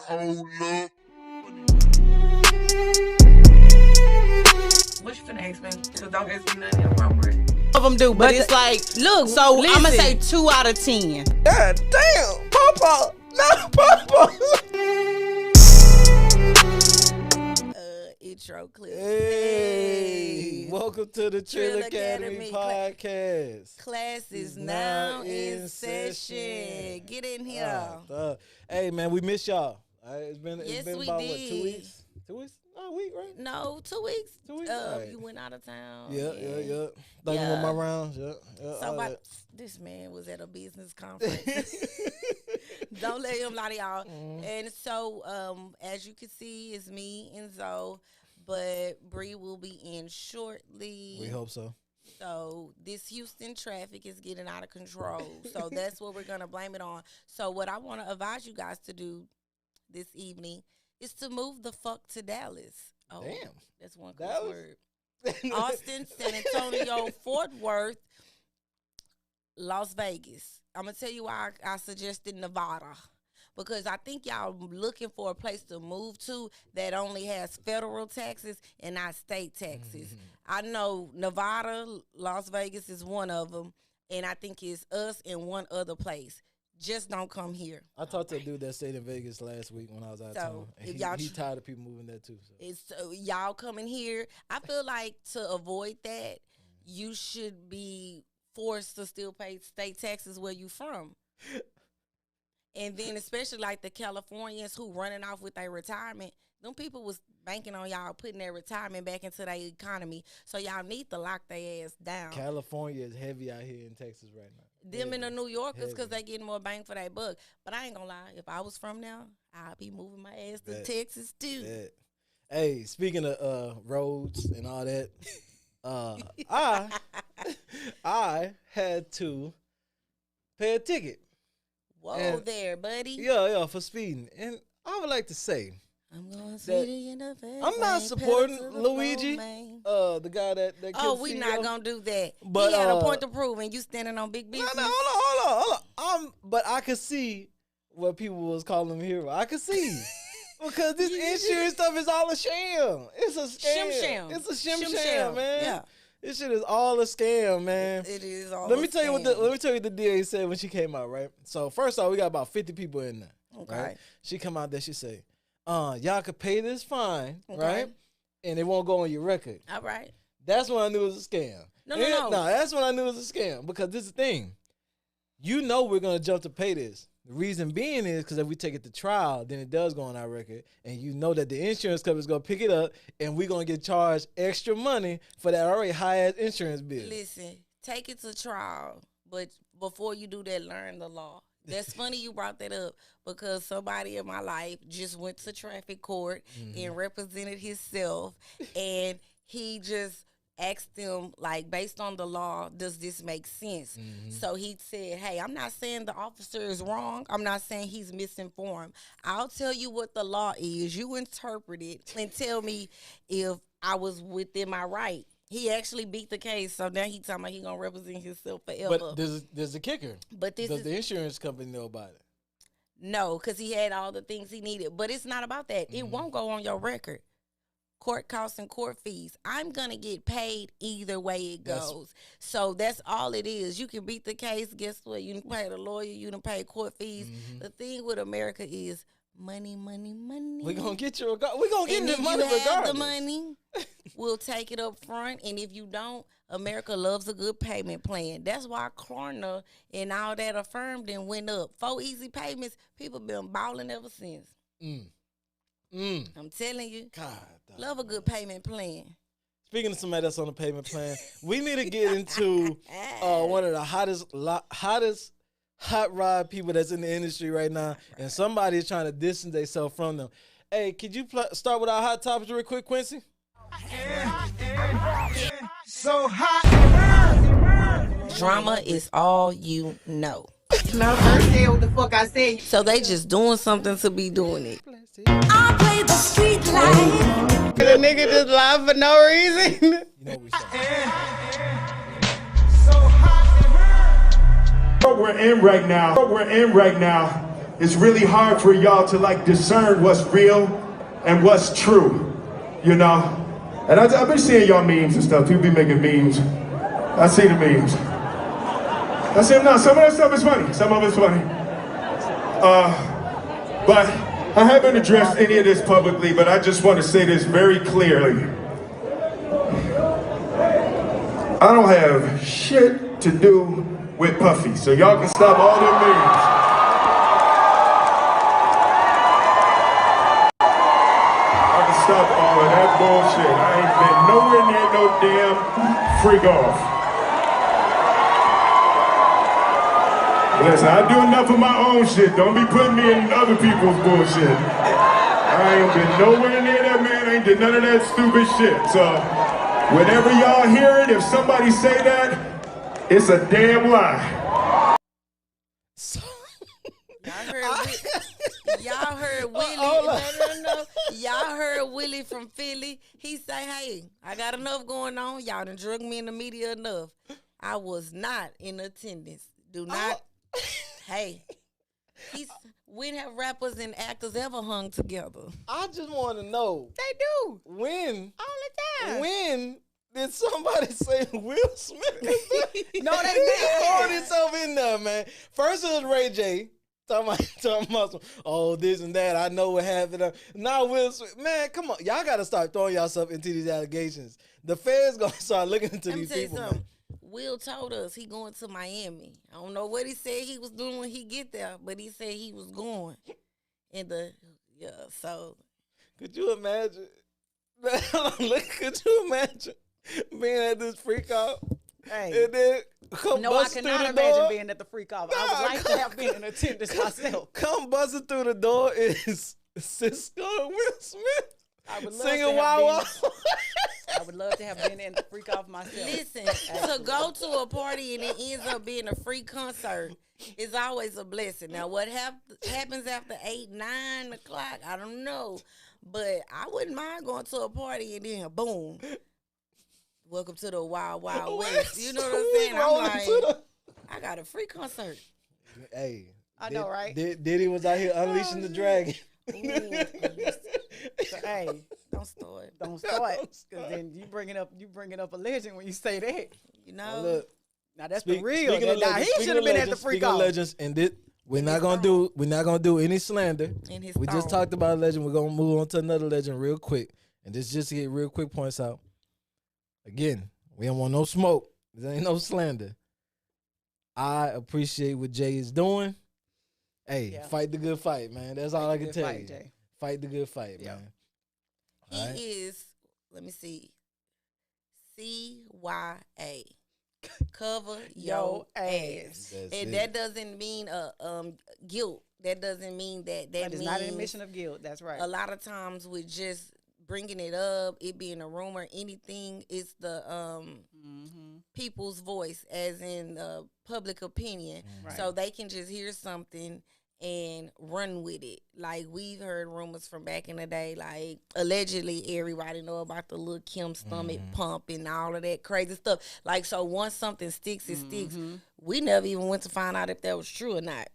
hold up. What you finna ask me? So don't ask me nothing inappropriate. Of them do, but it's like, look, so listen. I'm gonna say 2 out of 10. God damn, Papa, not Papa. Intro clip. Hey, welcome to the Trin Academy podcast. Class is now in session. Get in here. Hey man, we miss y'all. It's been Yes, about we what, did. 2 weeks? 2 weeks? No, a week, right? No, 2 weeks. 2 weeks. Right. You went out of town. Yeah. Thinking with my rounds. Yeah. So this man was at a business conference. Don't let him lie to y'all. Mm-hmm. And so, as you can see, it's me and Zoe, but Bree will be in shortly. We hope so. So this Houston traffic is getting out of control. So that's what we're gonna blame it on. So what I want to advise you guys to do this evening is to move the fuck to Dallas. Oh, Damn, that's one Dallas? word. Austin, San Antonio, Fort Worth, Las Vegas. I'm going to tell you why I suggested Nevada. Because I think y'all looking for a place to move to that only has federal taxes and not state taxes. Mm-hmm. I know Nevada, Las Vegas is one of them. And I think it's us and one other place. Just don't come here. I talked to a dude that stayed in Vegas last week when I was out of town. And he tired of people moving there too. So. It's y'all coming here. I feel like to avoid that, you should be forced to still pay state taxes where you from. And then especially like the Californians who running off with their retirement, them people was banking on y'all putting their retirement back into their economy. So y'all need to lock their ass down. California is heavy out here in Texas right now. Them and the New Yorkers because they getting more bang for their buck. But I ain't gonna lie, if I was from now, I'd be moving my ass to Texas too. Hey, speaking of roads and all that, I had to pay a ticket. Whoa there, buddy. Yeah, for speeding. And I would like to say, I'm going city in the face. I'm not supporting Luigi, the guy that killed Oh, we not gonna do that. But he had a point to prove, and you standing on big business. No, hold on. But I could see what people was calling him hero. I could see. Because this insurance stuff is all a sham. It's a scam. It's a sham, man. Yeah. This shit is all a scam, man. It is all. Let me tell you what the DA said when she came out, right? So first off, we got about 50 people in there. Okay. Right? She come out there, she say, y'all could pay this fine, right? And it won't go on your record. All right. That's when I knew it was a scam. No. That's when I knew it was a scam. Because this is the thing. You know we're gonna jump to pay this. The reason being is because if we take it to trial, then it does go on our record. And you know that the insurance company is going to pick it up and we're going to get charged extra money for that already high-ass insurance bill. Listen, take it to trial. But before you do that, learn the law. That's funny you brought that up because somebody in my life just went to traffic court and represented himself. And he just asked them, like, based on the law, does this make sense? So he said, hey, I'm not saying the officer is wrong. I'm not saying he's misinformed. I'll tell you what the law is. You interpret it and tell me if I was within my right. He actually beat the case, so now he talking about he going to represent himself forever. But there's a kicker. But does the insurance company know about it? No, because he had all the things he needed. But it's not about that. It won't go on your record. Court costs and court fees. I'm going to get paid either way it goes. So that's all it is. You can beat the case. Guess what? You can pay the lawyer. You can pay court fees. The thing with America is money. We're going to get you. We're going to get this money regardless. If you have the money, we'll take it up front. And if you don't, America loves a good payment plan. That's why Klarna and all that affirmed and went up. 4 easy payments. People been balling ever since. I'm telling you, God, love a good payment plan. Speaking of somebody that's on a payment plan, we need to get into one of the hottest hot rod people that's in the industry right now, and somebody is trying to distance themselves from them. Hey, could you start with our hot topics real quick, Quincy? So hot. Drama is all you know. No, first say what the fuck I said. So they just doing something to be doing it. I play the street life. The nigga just lied for no reason. You know what we So hot. What we're in right now it's really hard for y'all to like discern what's real and what's true, you know? And I've been seeing y'all memes and stuff. People be making memes. I see the memes. I see them now. Some of that stuff is funny. Some of it's funny. But I haven't addressed any of this publicly, but I just want to say this very clearly. I don't have shit to do with Puffy, so y'all can stop all them memes. I can stop all of that bullshit. I ain't been nowhere near no damn freak off. Listen, I do enough of my own shit. Don't be putting me in other people's bullshit. I ain't been nowhere near that, man. I ain't did none of that stupid shit. So, whenever y'all hear it, if somebody say that, it's a damn lie. Y'all heard Willie. No. Y'all heard Willie from Philly. He say, "Hey, I got enough going on. Y'all done drug me in the media enough. I was not in attendance. Do not." Hey, when have rappers and actors ever hung together? I just want to know. They do. When? All the time. When did somebody say Will Smith? No, they He didn't. throwing himself in there, man. First it was Ray J. Talking about some, oh, this and that. I know what happened. Now Will Smith. Man, come on. Y'all got to start throwing yourself into these allegations. The feds going to start looking into Let me these tell you people. something. Will told us he going to Miami. I don't know what he said he was doing when he get there, but he said he was going. So. Could you imagine? Could you imagine being at this freak out? Hey. And then come No, I busting cannot through the imagine door? being at the freak off. I would like to have been in attendance myself. Come busting through the door is Cisco and Will Smith I would love singing to Wow Wow. have been. I would love to have been in the freak off myself. Listen, to go to a party and it ends up being a free concert is always a blessing. Now, what happens after 8, 9 o'clock, I don't know. But I wouldn't mind going to a party and then boom. Welcome to the Wild Wild West. You know what I'm saying? I'm like, I got a free concert. Hey. I know, right? Diddy was out here unleashing the dragon. So, hey, Don't start. don't start, because then you bringing up a legend when you say that. You know? Look, Now that's the real. speaking of Now legends, he speaking should have of been at the legends, freak speaking of off. legends, and we're In not his gonna do any slander. In his We just phone. talked about a legend. We're gonna move on to another legend real quick, and this just to get real quick points out. Again, we don't want no smoke. There ain't no slander. I appreciate what Jay is doing. Hey, Yeah. fight the good fight, man. That's all I can Good tell fight, you. Jay. Fight the good fight, Yeah. man. He All right. is, let me see, CYA. Cover your ass. That's And it. that doesn't mean guilt. That doesn't mean that. That But it's means not an admission of guilt. That's right. a lot of times with just bringing it up, it being a rumor, anything, it's the people's voice, as in public opinion. Right. So they can just hear something and run with it. Like, we've heard rumors from back in the day, like, allegedly everybody know about the little Kim stomach pump and all of that crazy stuff. Like, so once something sticks, it sticks. We never even went to find out if that was true or not.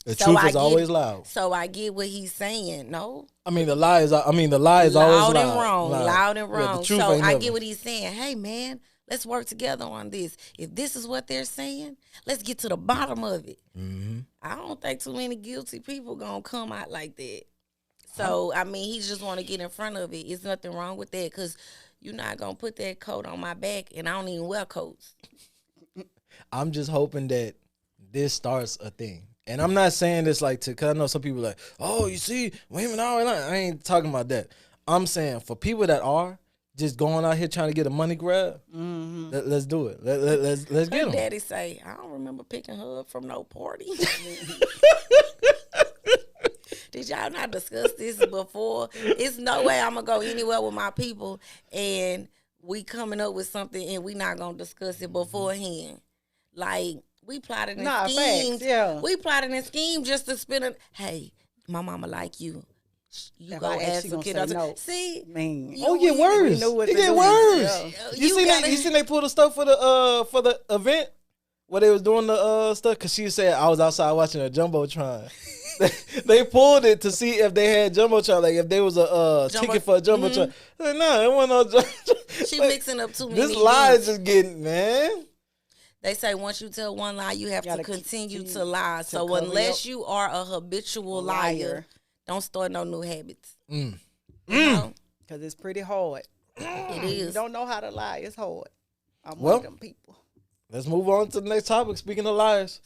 The So truth I is always get- loud. So I get what he's saying. No, I mean, the lie is always loud. loud and wrong. Loud and Yeah, wrong. the truth So ain't I never. get what he's saying. Hey, man, let's work together on this. If this is what they're saying, let's get to the bottom of it. Mm-hmm. I don't think too many guilty people gonna come out like that. So I mean, he just want to get in front of it. There's nothing wrong with that, because you're not gonna put that coat on my back, and I don't even wear coats. I'm just hoping that this starts a thing. And I'm not saying this like because I know some people like, oh, you see, women always like. I ain't talking about that. I'm saying for people that are just going out here trying to get a money grab, let's do it. Let's Her get them. daddy say, I don't remember picking her up from no party. Did y'all not discuss this before? It's no way I'm gonna go anywhere with my people and we coming up with something and we not gonna discuss it beforehand. Like, we plotted and Nah, schemed. facts, yeah. We plotted and schemed just to spend a, hey, my mama like you. You If go I ask, ask she the gonna kid. say no. See, Man. You- Oh, get we worse. knew what It to get do. worse. Yeah. You You seen gotta- that? You seen they pulled the stuff for the event where they was doing the stuff? Cause she said I was outside watching a jumbotron. they pulled it to see if they had jumbotron, like if there was a ticket for a jumbotron. Like, no, it wasn't no jumbotron. She Like, mixing up too many. this lie things. is just getting, man. They say once you tell one lie, you have to Gotta continue continue to lie. to So cover unless you are a habitual liar, don't start no new habits. Mm. You know? Because it's pretty hard. It You is. don't know how to lie. It's hard. I'm Well- one of them people. Let's move on to the next topic. Speaking of liars,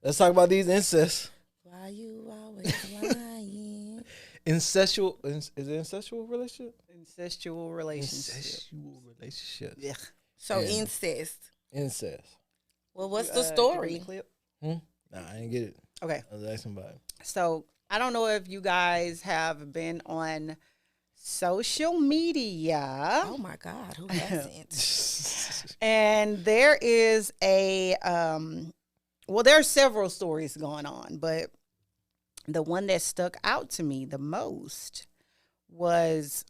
let's talk about these incest. Why you always lying? Incestual, is it incestual relationship? Incestual relationship. Incestual relationship. Yeah. So Yeah. incest. Incest. Well, what's You, the give me story? the clip. Nah, I ain't get it. Okay. I was asking about it. So I don't know if you guys have been on social media. Oh my God, who hasn't? And there is a well, there are several stories going on, but the one that stuck out to me the most was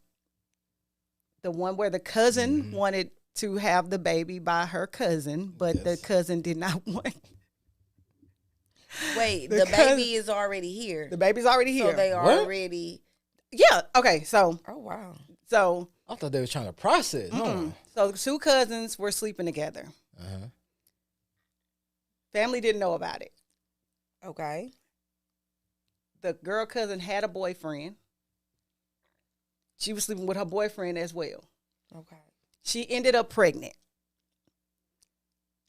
the one where the cousin wanted to have the baby by her cousin, but the Yes. cousin did not want. Wait, The the cousin- baby is already here. The baby's already So here. they What? already. Yeah. Okay. So Oh wow. I thought they were trying to process. so the two cousins were sleeping together. Uh-huh. Family didn't know about it. Okay. The girl cousin had a boyfriend. She was sleeping with her boyfriend as well. Okay. She ended up pregnant.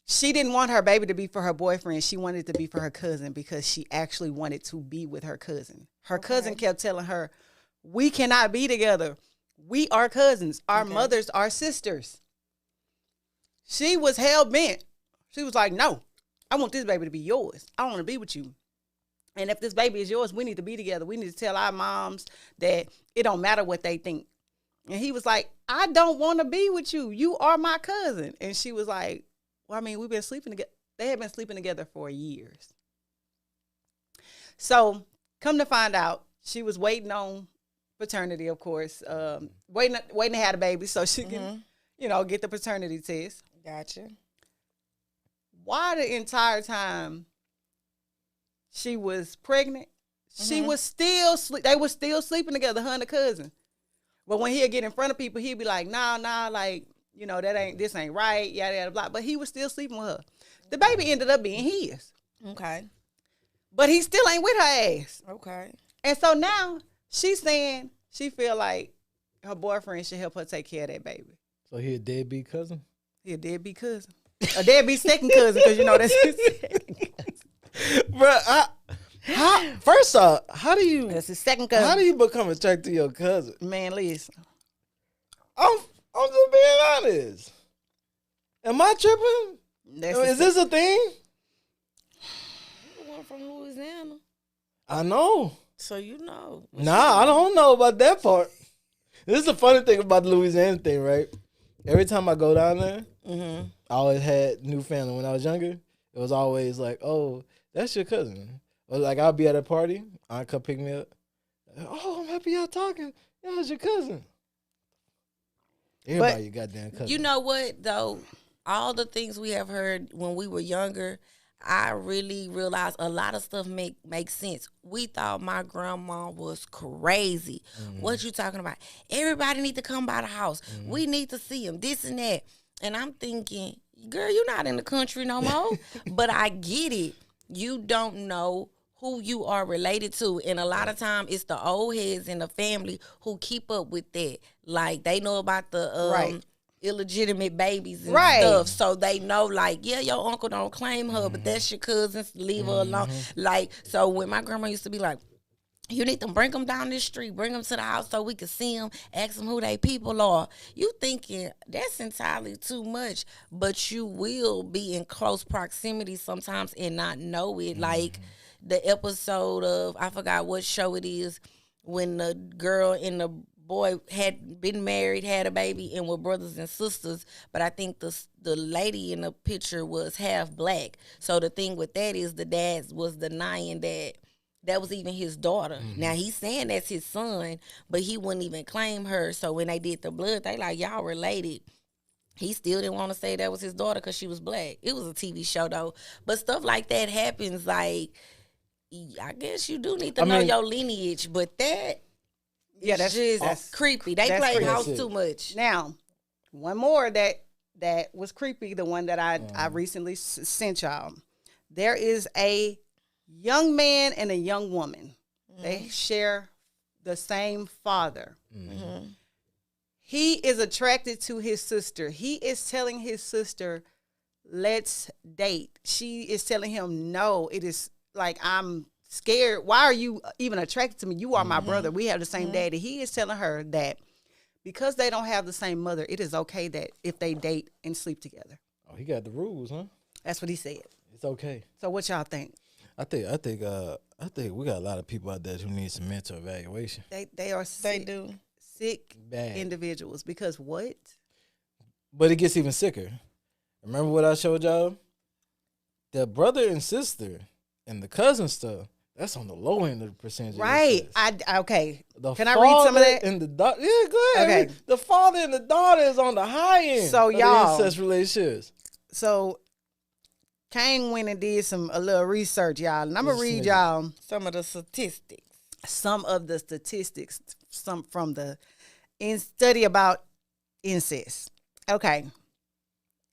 She didn't want her baby to be for her boyfriend. She wanted it to be for her cousin because she actually wanted to be with her cousin. Her cousin kept telling her, "We cannot be together. We are cousins. Our mothers are sisters." She was hell bent. She was like, "No, I want this baby to be yours. I want to be with you. And if this baby is yours, we need to be together. We need to tell our moms that it don't matter what they think." And he was like, "I don't want to be with you. You are my cousin." And she was like, "Well, I mean, we've been sleeping together." They had been sleeping together for years. So come to find out, she was waiting on paternity, of course, waiting to have a baby so she can, get the paternity test. Gotcha. Why the entire time she was pregnant, she was still they were still sleeping together, her and the cousin. But when he'd get in front of people, he'd be like, nah, like, this ain't right, yada, yada, blah. But he was still sleeping with her. The baby ended up being his. Okay. But he still ain't with her ass. Okay. And so now she's saying she feel like her boyfriend should help her take care of that baby. So he a deadbeat cousin? He a deadbeat cousin. A deadbeat second cousin, because that's his second cousin. Bro, first off, how do you That's his second cousin. how do you become attracted to your cousin? Man, listen. I'm just being honest. Am I tripping? Is this a thing? The one from Louisiana. I know. So you know. Nah, I don't know about that part. This is the funny thing about the Louisiana thing, right? Every time I go down there, I always had new family. When I was younger, it was always like, "Oh, that's your cousin." Or like I'll be at a party, I'll come pick me up. "Oh, I'm happy y'all talking. Yeah, it's your cousin." Everybody your goddamn cousin. You know what though? All the things we have heard when we were younger, I really realized a lot of stuff make sense. We thought my grandma was crazy. What you talking about? Everybody need to come by the house. We need to see him. This and that. And I'm thinking, girl, you're not in the country no more. But I get it. You don't know who you are related to. And a lot of time it's the old heads in the family who keep up with that. Like they know about the illegitimate babies and stuff. So they know like, yeah, your uncle don't claim her, but that's your cousin. Leave her alone. Like, so when my grandma used to be like, you need to bring them down this street, bring them to the house so we can see them, ask them who they people are. You thinking that's entirely too much, but you will be in close proximity sometimes and not know it. Like the episode of, I forgot what show it is, when the girl and the boy had been married, had a baby, and were brothers and sisters. But I think the lady in the picture was half black. So the thing with that is the dad was denying that was even his daughter. Now he's saying that's his son, but he wouldn't even claim her. So when they did the blood, they like, y'all related. He still didn't want to say that was his daughter because she was black. It was a TV show though. But stuff like that happens. Like I guess you do need to know your lineage, but that Yeah, that's creepy. They that's play creepy. house too much. Now, one more that was creepy, the one that I recently sent y'all. There is a young man and a young woman. They share the same father. He is attracted to his sister. He is telling his sister, let's date. She is telling him, no, it is like, I'm scared. Why are you even attracted to me? You are my brother. We have the same daddy. He is telling her that because they don't have the same mother, it is okay that if they date and sleep together. Oh, he got the rules, huh? That's what he said. It's okay. So what y'all think? I think we got a lot of people out there who need some mental evaluation. They are sick, sick Bad. individuals because what? But it gets even sicker. Remember what I showed y'all? The brother and sister and the cousin stuff, that's on the low end of the percentage. Right. Okay. The Can I read some of father that? And the daughter. Yeah, go ahead. Okay. The father and the daughter is on the high end. So, of the y'all- incest relationships. So Kane went and did a little research, y'all. And I'm gonna read y'all Some of the statistics. some of the statistics, some from the study about incest. Okay.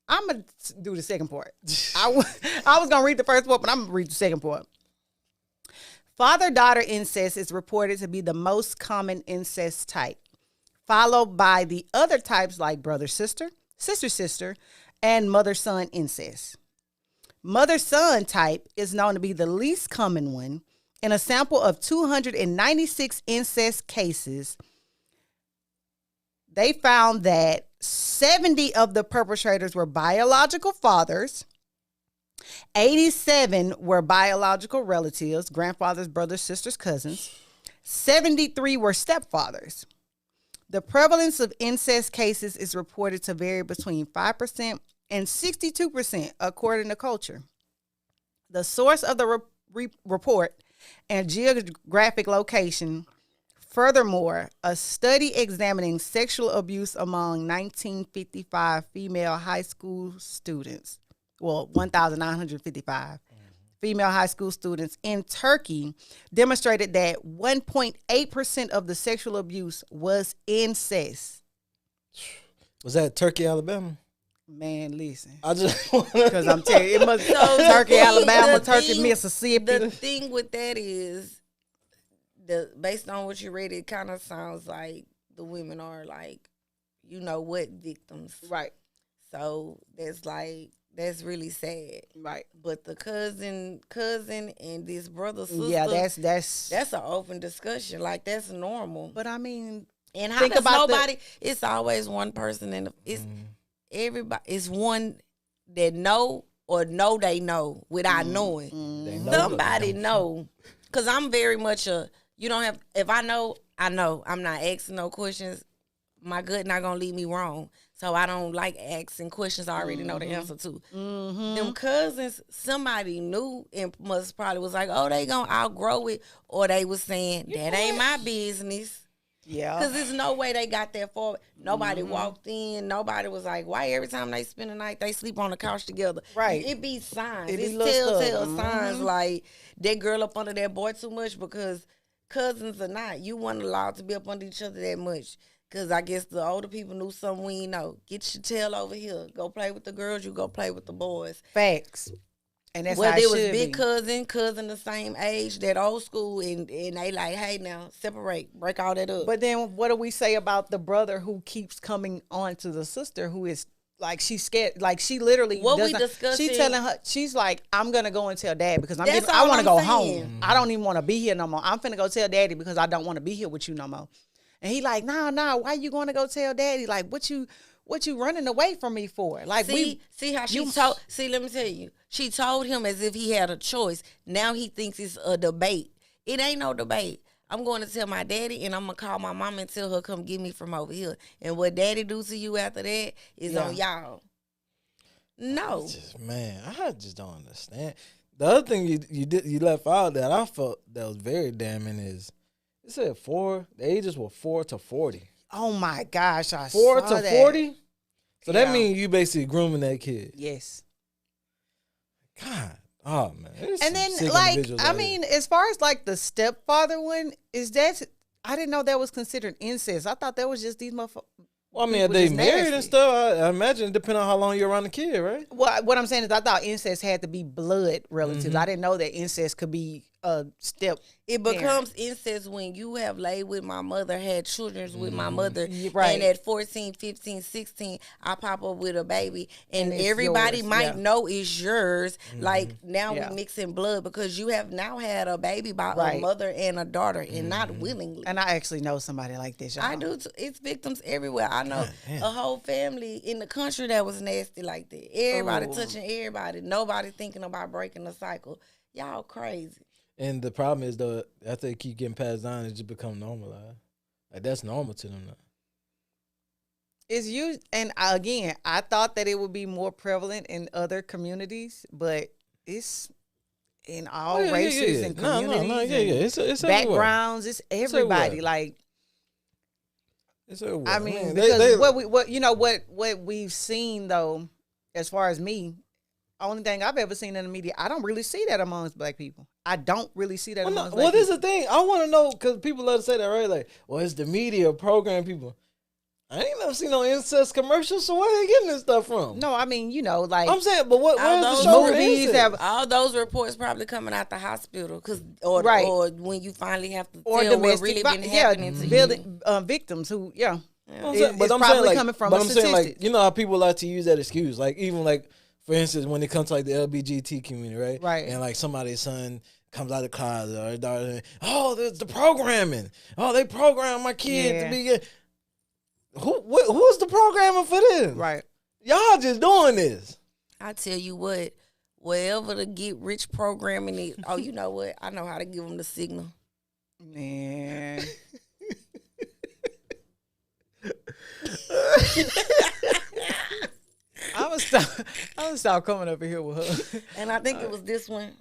I'm gonna do the second part. I was gonna read the first part, but I'm gonna read the second part. Father-daughter incest is reported to be the most common incest type, followed by the other types like brother-sister, sister-sister, and mother-son incest. Mother-son type is known to be the least common one. In a sample of 296 incest cases, they found that 70 of the perpetrators were biological fathers, 87 were biological relatives, grandfathers, brothers, sisters, cousins, 73 were stepfathers. The prevalence of incest cases is reported to vary between 5% and 62% according to culture. The source of the report and geographic location. Furthermore, a study examining sexual abuse among 1955 female high school students, 1,955 female high school students in Turkey demonstrated that 1.8% of the sexual abuse was incest. Was that Turkey, Alabama? Man, listen. I just Because I'm telling you, it must be Turkey, Alabama, The Turkey, thing- Mississippi. The thing with that is, based on what you read, it kind of sounds like the women are like, you know what, victims. Right, So that's really sad. right. But the cousin and this brother sister, Yeah, that's. an open discussion. Like that's normal. But I mean, And how think does about nobody? It's always one person, and it's everybody. It's one that know or know they know without knowing. They know Somebody know, because I'm very much a. You don't have. If I know, I know. I'm not asking no questions. My gut not gonna lead me wrong. So I don't like asking questions I already know the answer to. Them cousins, somebody knew and must probably was like, oh, they gonna outgrow it, or they was saying that ain't my business. yeah. Cause there's no way they got that far. Nobody walked in. Nobody was like, why every time they spend the night they sleep on the couch together? Right. It be signs. It be It's little telltale stuff. signs like that girl up under that boy too much, because cousins or not, you weren't allowed to be up under each other that much. Cause I guess the older people knew something we ain't know. Get your tail over here. Go play with the girls. You go play with the boys. Facts. And that's how Whether it it was should big be. cousin the same age, that old school, and they like, hey now, separate, break all that up. But then what do we say about the brother who keeps coming on to the sister who is like, she's scared, like she literally What we doesn't, discussing- she's telling her, she's like, I'm gonna go and tell dad because That's I all want to I'm go saying. home. I don't even want to be here no more. I'm finna go tell daddy because I don't want to be here with you no more. And he like, nah, why you going to go tell daddy? Like, what you running away from me for? Like, see how she told. See, let me tell you. She told him as if he had a choice. Now he thinks it's a debate. It ain't no debate. I'm going to tell my daddy, and I'm gonna call my mom and tell her come get me from over here. And what daddy do to you after that is on y'all. No, Man, I just don't understand. The other thing you left out that I felt that was very damning is it said the ages were 4 to 40. oh my gosh, I 4 saw to that. 40? So that Yeah. means you basically grooming that kid. Yes. God, Oh man. And then, like, I mean, as far as like the stepfather one, I didn't know that was considered incest. I thought that was just these motherfuckers. Well, I mean, if they married and stuff, I imagine depending on how long you're around the kid, right? Well, what I'm saying is I thought incest had to be blood relatives. I didn't know that incest could be a step. It becomes incest when you have laid with my mother, had children with my mother, Right. and at 14, 15, 16, I pop up with a baby, and it's everybody yours, might know it's yours. Like, now Yeah. we mixing blood because you have now had a baby by a mother and a daughter, and not willingly. And I actually know somebody like this, y'all. I do too. It's victims everywhere. I know a whole family in the country that was nasty like that. Everybody touching everybody. Nobody thinking about breaking the cycle. Y'all crazy. And the problem is, though, after they keep getting passed down, it just become normalized. Like, that's normal to them now. It's you, and again, I thought that it would be more prevalent in other communities, but it's in all races and communities. It's backgrounds. It's everybody. everywhere. Like, it's everywhere. I mean, Man, because what we've seen though, as far as me, only thing I've ever seen in the media, I don't really see that amongst black people. I don't really see that amongst black people. This is the thing. I want to know, because people love to say that, right? Like, well, it's the media program people. I ain't never seen no incest commercials, so where are they getting this stuff from? No, I mean, like I'm saying, but where's the those show movies have all those reports probably coming out the hospital, or when you finally have to or tell what domestic really been happening to you. Victims who, But I'm it's saying, probably like, coming from but a I'm saying, like, statistic. you know how people like to use that excuse, like even like, for instance, when it comes to like the LGBT community, right? Right. And like somebody's son comes out of the closet or daughter, oh, there's the programming. Oh, they program my kid to be gay. Who's the programmer for this? Right. Y'all just doing this. I tell you what, wherever the get rich programming is, oh, you know what? I know how to give them the signal. Man. I'm gonna stop coming up in here with her. And I think it was this one.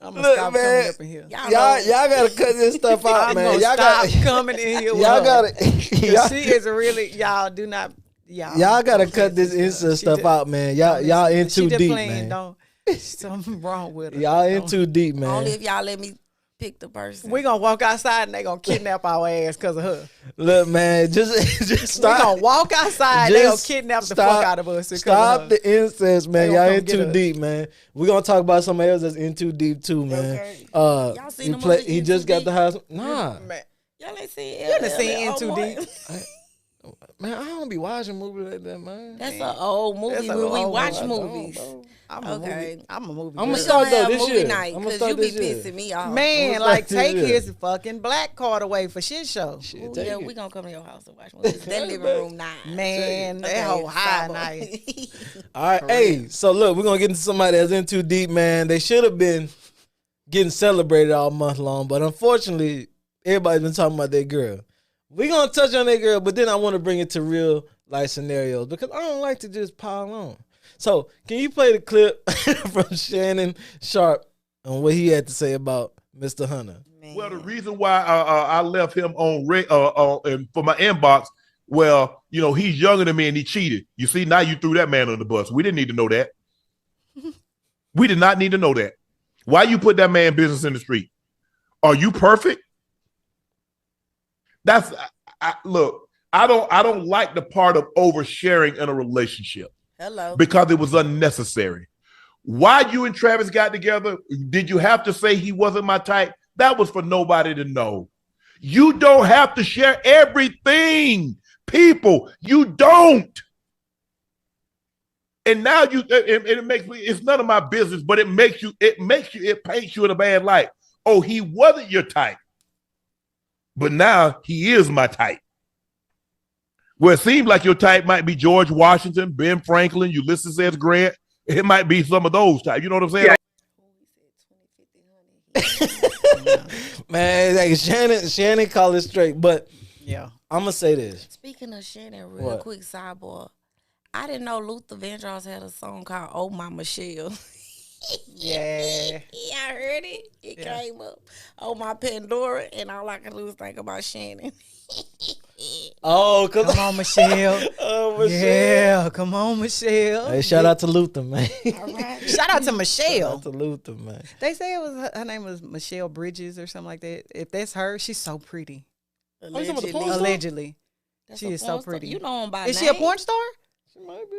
I'm gonna stop coming up in here. Y'all gotta cut this stuff out, man. I'm Y'all gonna gotta stop coming in here with y'all her. gotta She is really, y'all do not, y'all gotta cut this incest stuff out, man. Y'all in too deep, man. Something wrong with her. Y'all in too deep, man. Only if y'all let me pick the person. We gonna walk outside and they gonna kidnap our ass because of her. Look, man, just stop. We gonna walk outside. They gonna kidnap the fuck out of us. Stop the incest, man. Y'all in too us. deep, man. We gonna talk about somebody else that's in too deep too, man. Okay. Y'all seen the movie he In just Too got Deep? the house. Nah, Man, Y'all ain't seen you done seen In Too Deep. man, I don't be watching movies like that, man. That's an old movie That's an when we old watch one. movies. I'm a Okay. movie. I'm a movie. I'ma girl. start though this movie year. night I'ma because start you be this year. pissing me off. Man, What's like that take to you? his fucking black card away for shit show. Shit, Ooh, take yeah, it. we gonna come to your house and watch movies. That living room 9. Man, Okay, that whole high Sabo. night. All right, hey, so look, we're gonna get into somebody that's in too deep, man. They should have been getting celebrated all month long, but unfortunately, everybody's been talking about that girl. We're gonna touch on that girl, but then I want to bring it to real life scenarios because I don't like to just pile on. So, can you play the clip from Shannon Sharp on what he had to say about Mr. Hunter? Well, the reason why I left him on and for my inbox, well, you know, he's younger than me and he cheated. You see, now you threw that man on the bus. We didn't need to know that. We did not need to know that. Why you put that man business in the street? Are you perfect? Look, I don't like the part of oversharing in a relationship. Hello. Because it was unnecessary. Why you and Travis got together, did you have to say he wasn't my type? That was for nobody to know. You don't have to share everything, people. You don't. And now it makes me, it's none of my business, but it paints you in a bad light. Oh, he wasn't your type. But now he is my type. Well, it seems like your type might be George Washington, Ben Franklin, Ulysses S. Grant. It might be some of those types. You know what I'm saying? Yeah. Man, like Shannon call it straight, but Yeah. I'm gonna say this. Speaking of Shannon, real quick sidebar. I didn't know Luther Vandross had a song called "Oh My Michelle." Yeah. Yeah, I heard it. it came up on my Pandora, and all I could do was think about Shannon. Oh, Come on, Michelle. Oh, Michelle. Yeah, come on, Michelle. Hey, shout out to Luther, man. All right. Shout out to Shout Michelle. out to Luther, man. They say it was her name was Michelle Bridges or something like that. If that's her, she's so pretty. you talking about the Allegedly. porn star? Allegedly, That's she a is so porn star. pretty. You know him by Is name? she a porn star? She might be.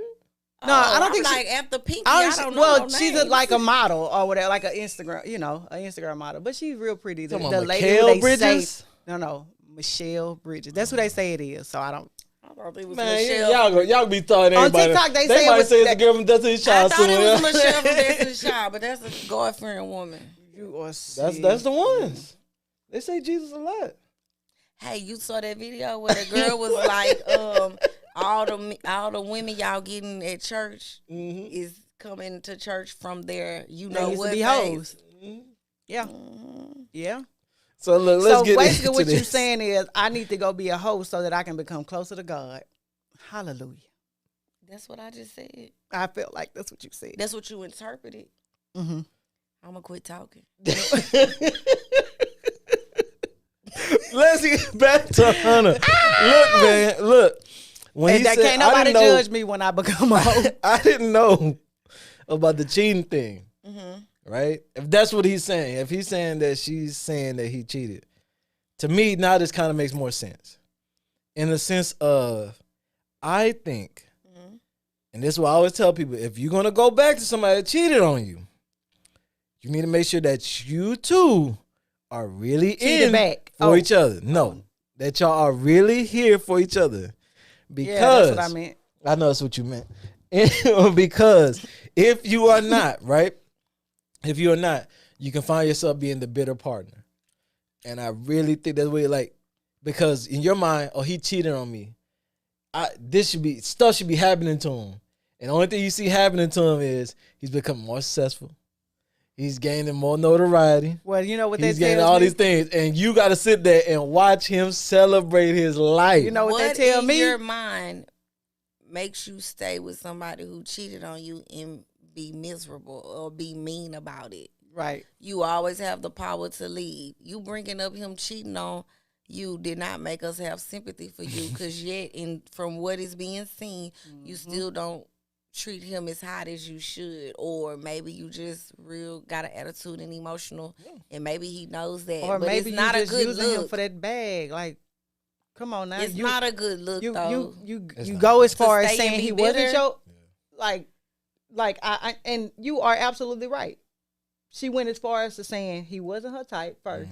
No, I don't I'm think she- like after Pinky. I don't know. Well, no she's names. like a model or whatever, like an Instagram, an Instagram model. But she's real pretty. The, Talking the about lady Mikhail who they Bridges? say, no, Michelle Bridges. That's who they say it is. So I don't. I thought it was Man, Michelle. y'all be throwing On everybody. TikTok, they say it might was say it's that- a girl from Destiny's I Child thought it was somewhere. Michelle from Destiny's Child, but that's a girlfriend woman. You are That's the ones. They say Jesus a lot. Hey, you saw that video where the girl was like, all the women y'all getting at church is coming to church from their, you They know used what to be phase. hoes. Yeah, yeah. So look, let's So get basically, into what this. you're saying is, I need to go be a host so that I can become closer to God. Hallelujah. That's what I just said. I felt like that's what you said. That's what you interpreted. Mm-hmm. I'm gonna quit talking. Let's get back to Hunter. Look, man, look. When And he that said, can't I nobody didn't know, judge me when I become a host. I didn't know about the cheating thing, Mm-hmm. right? If that's what he's saying, if he's saying that she's saying that he cheated, to me, now this kind of makes more sense. In the sense of, I think, and this is what I always tell people, if you're going to go back to somebody that cheated on you, you need to make sure that you two are really Cheated in back. for each other. No, that y'all are really here for each other. Because Yeah, that's what I meant. I know that's what you meant. Because if you are not, right? If you are not, you can find yourself being the bitter partner. And I really think that's what like, because in your mind, oh, he cheated on me. Stuff should be happening to him. And the only thing you see happening to him is he's becoming more successful. He's gaining more notoriety. Well, you know what He's that gaining tells all me? these things. And you got to sit there and watch him celebrate his life. You know what they What tell in me? your mind makes you stay with somebody who cheated on you and be miserable or be mean about it? Right. You always have the power to leave. You bringing up him cheating on you did not make us have sympathy for you, because yet, from what is being seen, you still don't treat him as hot as you should, or maybe you just real got an attitude and emotional, and maybe he knows that, Or but maybe it's not you a just good using him look. for that bag. Like, come on now. It's not a good look, though. You not. go as To far as stay saying and he be wasn't bitter? your, like I and you are absolutely right. She went as far as to saying he wasn't her type 1st.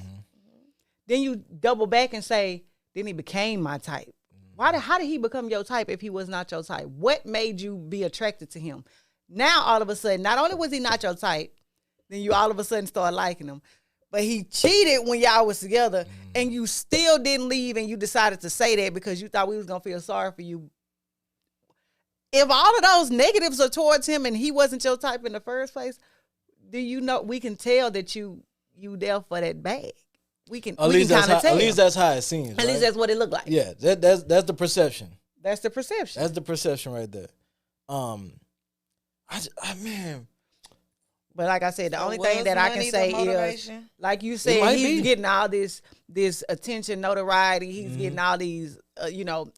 Then you double back and say, then he became my type. How did he become your type if he was not your type? What made you be attracted to him? Now, all of a sudden, not only was he not your type, then you all of a sudden start liking him, but he cheated when y'all was together, and you still didn't leave, and you decided to say that because you thought we was going to feel sorry for you. If all of those negatives are towards him and he wasn't your type in the first place, do you know we can tell that you there for that bag? We can At we least can kind of tell. at least that's how it seems. At least that's what it looked like. Yeah, that's the perception. That's the perception. That's the perception right there. Man, But like I said, the So only thing was that I can money the say is, motivation? like you might said, he's be. getting all this attention, notoriety. He's getting all these,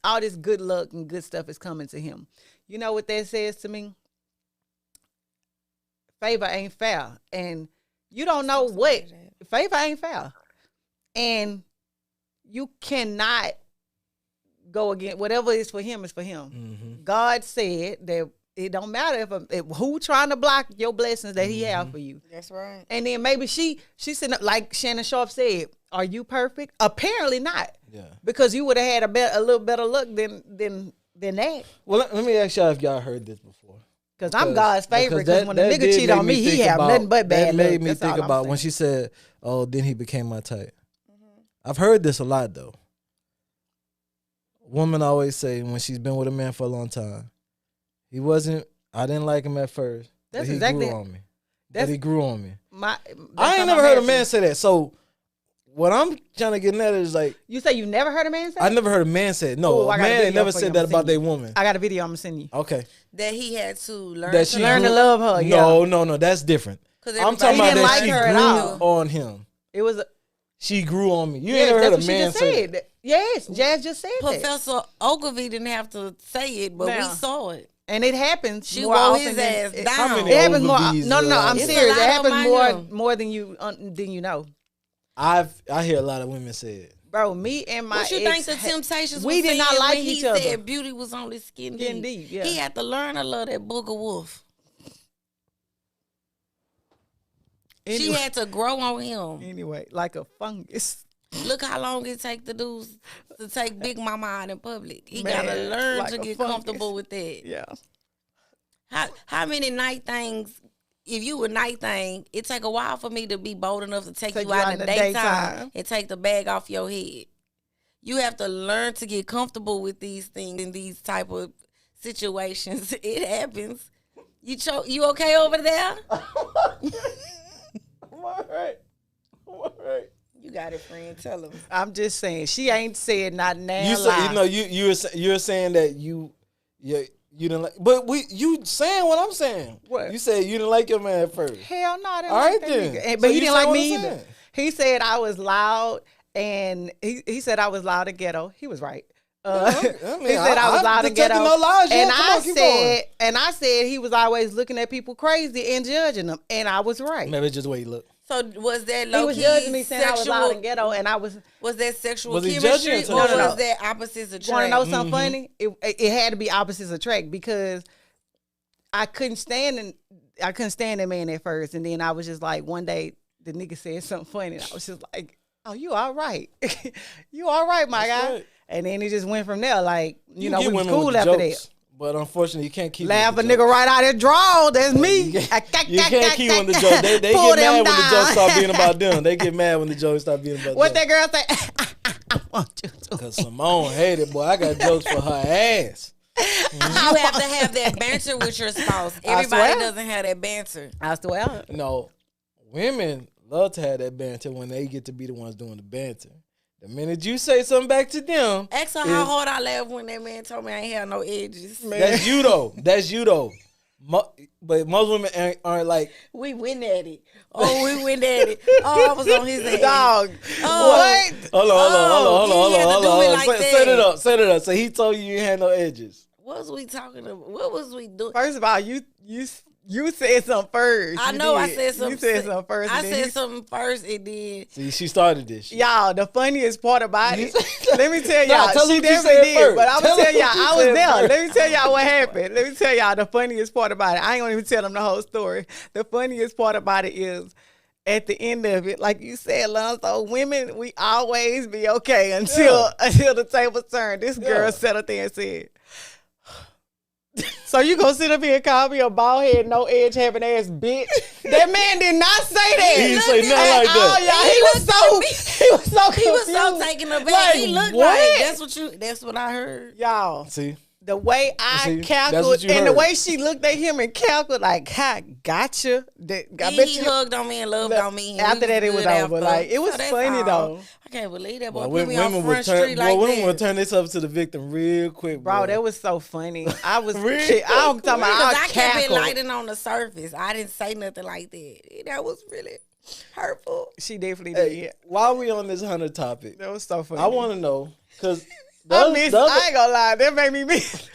all this good luck and good stuff is coming to him. You know what that says to me? Favor ain't fair, and you don't know what favor ain't fair, and you cannot go against whatever is for him is for him. God said that it don't matter if who trying to block your blessings that he have for you. That's right. And then maybe she's sitting up, like Shannon Sharp said, are you perfect? Apparently not. yeah. Because you would have had a little better luck than that. Well, let me ask y'all if y'all heard this before. Because I'm God's favorite. Because when a that nigga did cheat make on me, he think have about- nothing but bad That made luck. me That's think all I'm about when saying. she said, "Oh, then he became my type." I've heard this a lot though. Women always say when she's been with a man for a long time, I didn't like him at first, That's but he exactly- grew on me. that's- But he grew on me. I I ain't never heard a man say that. So what I'm trying to get at is like, You say you never heard a man say I that? never heard a man say it. No, Oh, I a got a man ain't video never for you. said I'm that gonna about send their you. woman. I got a video I'm gonna send you. Okay. That he had to learn That to she Learn to grew- love her. Yeah. No, that's different. I'm talking about didn't that like she her at grew all. on him. It was. She grew on me. You Yeah, ain't never that's heard what a she man just say said. that. Yes, Jazz just said that. Professor Ogilvy didn't have to say it, but we Now. saw it. And it happens. She more wore often his than- ass it- down. How many It happens more. Ogilvies No, I'm It's a serious. It lot of happens them out more than you know. I hear a lot of women say it. Bro, me and my What you ex, think the Temptations we was did not saying like when each he other. said beauty was only skin Skin deep? deep, yeah. He had to learn to love that Booger Wolf. She Anyway. had to grow on him. Anyway, like a fungus. Look how long it take the dudes to take Big Mama out in public. He Man, gotta learn like to a get fungus. comfortable with that. Yeah. How many night things? If you a night thing, it take a while for me to be bold enough to take you out in the daytime and take the bag off your head. You have to learn to get comfortable with these things in these type of situations. It happens. You okay over there? I'm all right. You got it, friend. Tell him. I'm just saying, she ain't said not now. You say, you're saying that you didn't like, but you saying what I'm saying. What? You said you didn't like your man at first. Hell no, I didn't All like right that then. nigga. So But he you didn't saying like what me I'm either. saying. He said I was loud, and he said I was loud and ghetto. He was right. I he mean, said I was loud and ghetto. No lies, and I I said he was always looking at people crazy and judging them, and I was right. maybe it's just the way you look. So was that He low was key judging me saying I was loud sexual? and ghetto, and I was. Was that sexual Was he chemistry, judging or or was no? that opposites attract? Want to know something funny? It had to be opposites attract because I couldn't stand that man at first, and then I was just like, one day the nigga said something funny, and I was just like, "Oh, you all right? You all right, my That's guy?" right. And then it just went from there. Like you know, get we was women with cool the after jokes, that. But unfortunately, you can't keep Laugh a with the nigga jokes. right out of draw. That's me. You can't keep on the jokes. They get Pull mad them when the down. jokes start being about them. They get mad when the jokes start being about What them. that girl say? I want you to. Cause Simone hated, boy. I got jokes for her ass. You have to have that banter with your spouse. Everybody swear. doesn't have that banter. I swear. No, women love to have that banter when they get to be the ones doing the banter. The minute you say something back to them, Ask her how hard I laughed when that man told me I ain't had no edges. that's you though. That's you though. But most women aren't like, We went at it. Oh, we went at it. Oh, I was on his ass. Dog. Oh. What? hold on. you had to do me like Set it that. Set it up. So he told you ain't had no edges. What was we talking about? What was we doing? First of all, you said something first. I You know I did. said something. You said something first. I and then said he- something first, and then See, she started this shit. Y'all, the funniest part about it, let me tell Nah, y'all, tell them she what you definitely said did. first. But I'm Tell gonna tell them y'all, what you I was said there. first. Let me tell y'all what happened. Let me tell y'all the funniest part about it. I ain't gonna even tell them the whole story. The funniest part about it is at the end of it, like you said, Lonzo, women, we always be okay until the tables turn. This girl Yeah. sat up there and said, "So you gonna sit up here and call me a bald head, no edge having ass bitch?" That man did not say that. He didn't say nothing At like that. all, y'all. He was so he was so confused. taken aback. Like, He looked what? like that's what I heard. Y'all, See, the way I See, that's calculated what you and the heard. way she looked at him and calculated, like, "Ha, gotcha." That, I He bet you. hugged on me and loved Look, on me. and after we that, it was good over. after. Like, it was So that's funny, all. though. I can't believe that boy boy, put me on women Front Street like women would that. turn this up to the victim real quick, Bro, that was so funny. I was, Really? I'm talking about, Because I I kept it cackled. lighting on the surface. I didn't say nothing like that. That was really hurtful. She definitely Hey, did. while we on this Hunter topic, That was so funny. I want to know because I ain't gonna lie, that made me miss.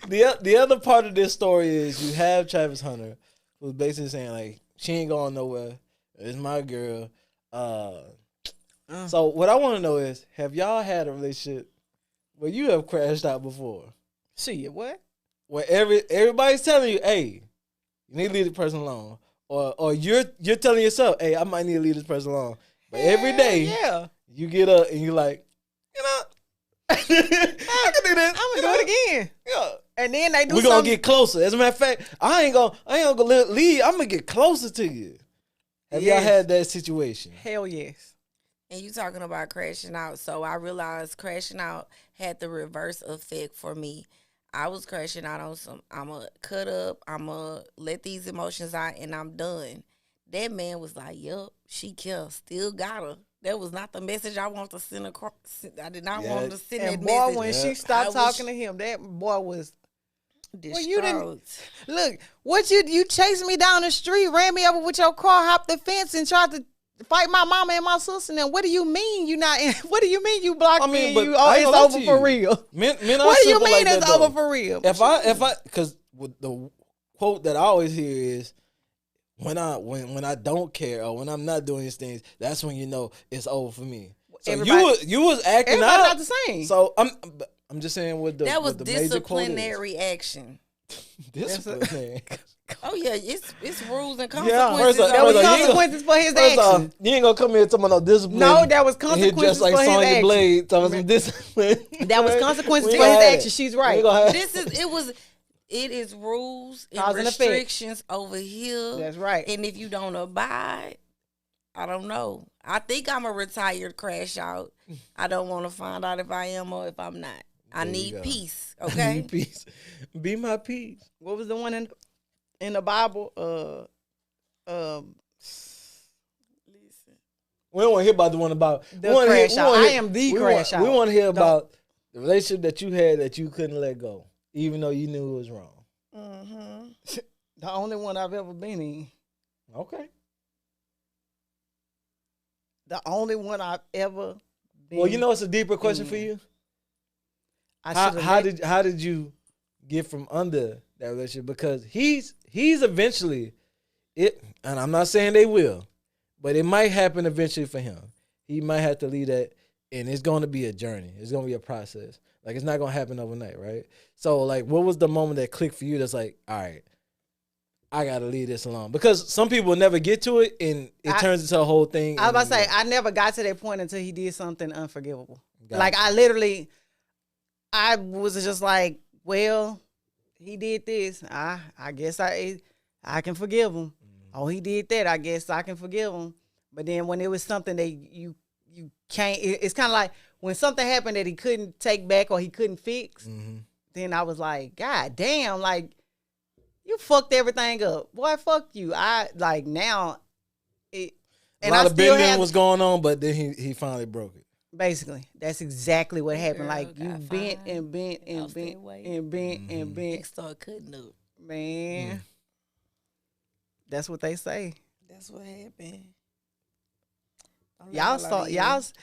the other part of this story is you have Travis Hunter, who's basically saying like she ain't going nowhere. It's my girl. So what I want to know is, have y'all had a relationship where you have crashed out before? Shit, what? Where everybody's telling you, hey, you need to leave the person alone, or you're telling yourself, hey, I might need to leave this person alone. But every day, Yeah. you get up and you're like, you know, I can do this. I'm gonna do it again. Yeah. And then they do We're gonna something. get closer. As a matter of fact, I ain't gonna leave. I'm gonna get closer to you. Have y'all Yes. had that situation? Hell yes. And you talking about crashing out. So I realized crashing out had the reverse effect for me. I was crashing out on some, I'm going to cut up, I'm going to let these emotions out, and I'm done. That man was like, yup, she killed, still got her. That was not the message I want to send across. I did not want to send And that boy, message. when Yeah. she stopped I was- talking to him, that boy was Well, you didn't look. What you chased me down the street, ran me over with your car, hopped the fence, and tried to fight my mama and my sister. Now, what do you mean you not? What do you mean you blocked me? And you, I ain't it's gonna lie over to for you. real. Men What do you simple mean like it's that, over though. for real? If I, because the quote that I always hear is, when I don't care or when I'm not doing these things, that's when you know it's over for me. So you was acting everybody out. not the same. So I'm just saying with the That was with the major quote is. disciplinary action. Disciplinary. Oh yeah, it's rules and Yeah, consequences. There was you ain't consequences for his First off, actions. you ain't gonna come here and talk about no discipline. No, there was and hit consequences just like for his Sonya actions. Blade talking about some discipline. That was consequences We for ain't his gonna have actions. it. She's We right. ain't gonna have It is rules and Cause and effect. restrictions over here. That's right. And if you don't abide, I don't know. I think I'm a retired crash out. I don't want to find out if I am or if I'm not. I There you need go. peace. I Okay. need peace. Be my peace. What was the one in the Bible? We don't want to hear about the one about The crash out. I am the crash out. We want to hear about the relationship that you had that you couldn't let go, even though you knew it was wrong. Mm-hmm. The only one I've ever been in. Okay. The only one I've ever been. Well, you know, it's a deeper question for you. How did you get from under that relationship? Because he's eventually it, and I'm not saying they will, but it might happen eventually for him. He might have to leave that, and it's going to be a journey. It's going to be a process. Like, it's not going to happen overnight, right? So, like, what was the moment that clicked for you that's like, all right, I got to leave this alone? Because some people never get to it, and it turns into a whole thing. I was about to say, I never got to that point until he did something unforgivable. Got Like, it. I was just like, well, he did this. I guess I can forgive him. Oh, he did that. I guess I can forgive him. But then when it was something that you can't, it's kind of like when something happened that he couldn't take back or he couldn't fix, then I was like, God damn, like, you fucked everything up. Boy, fuck you. I, like, now, and a lot I of still bending have, was going on, but then he finally broke it. basically, that's exactly what happened. Girl Like, you got bent fined. and bent and Lost bent their weight. and bent and He bent. started cutting up. Man, that's what they say. That's what happened. Y'all saw, let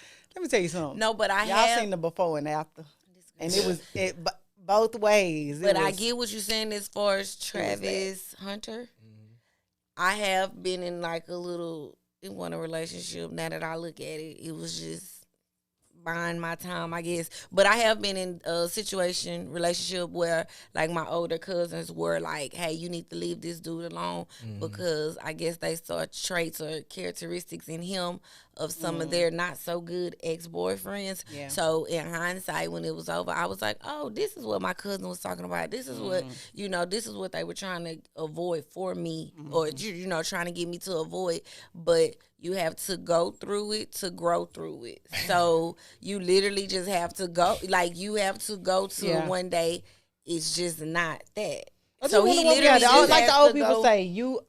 me tell you something. No, but I y'all have. seen the before and after. And it was both ways. But I get what you're saying as far as Travis Hunter. I have been in like a relationship. Now that I look at it, it was just buying my time, I guess. But I have been in a relationship where like my older cousins were like, hey, you need to leave this dude alone because I guess they saw traits or characteristics in him of some of their not so good ex-boyfriends. Yeah. So in hindsight, when it was over, I was like, oh, this is what my cousin was talking about. This is what, this is what they were trying to avoid for me or, trying to get me to avoid. But you have to go through it to grow through it. So you literally just have to go, like you have to go to one day. It's just not that. So he literally like the old people say, you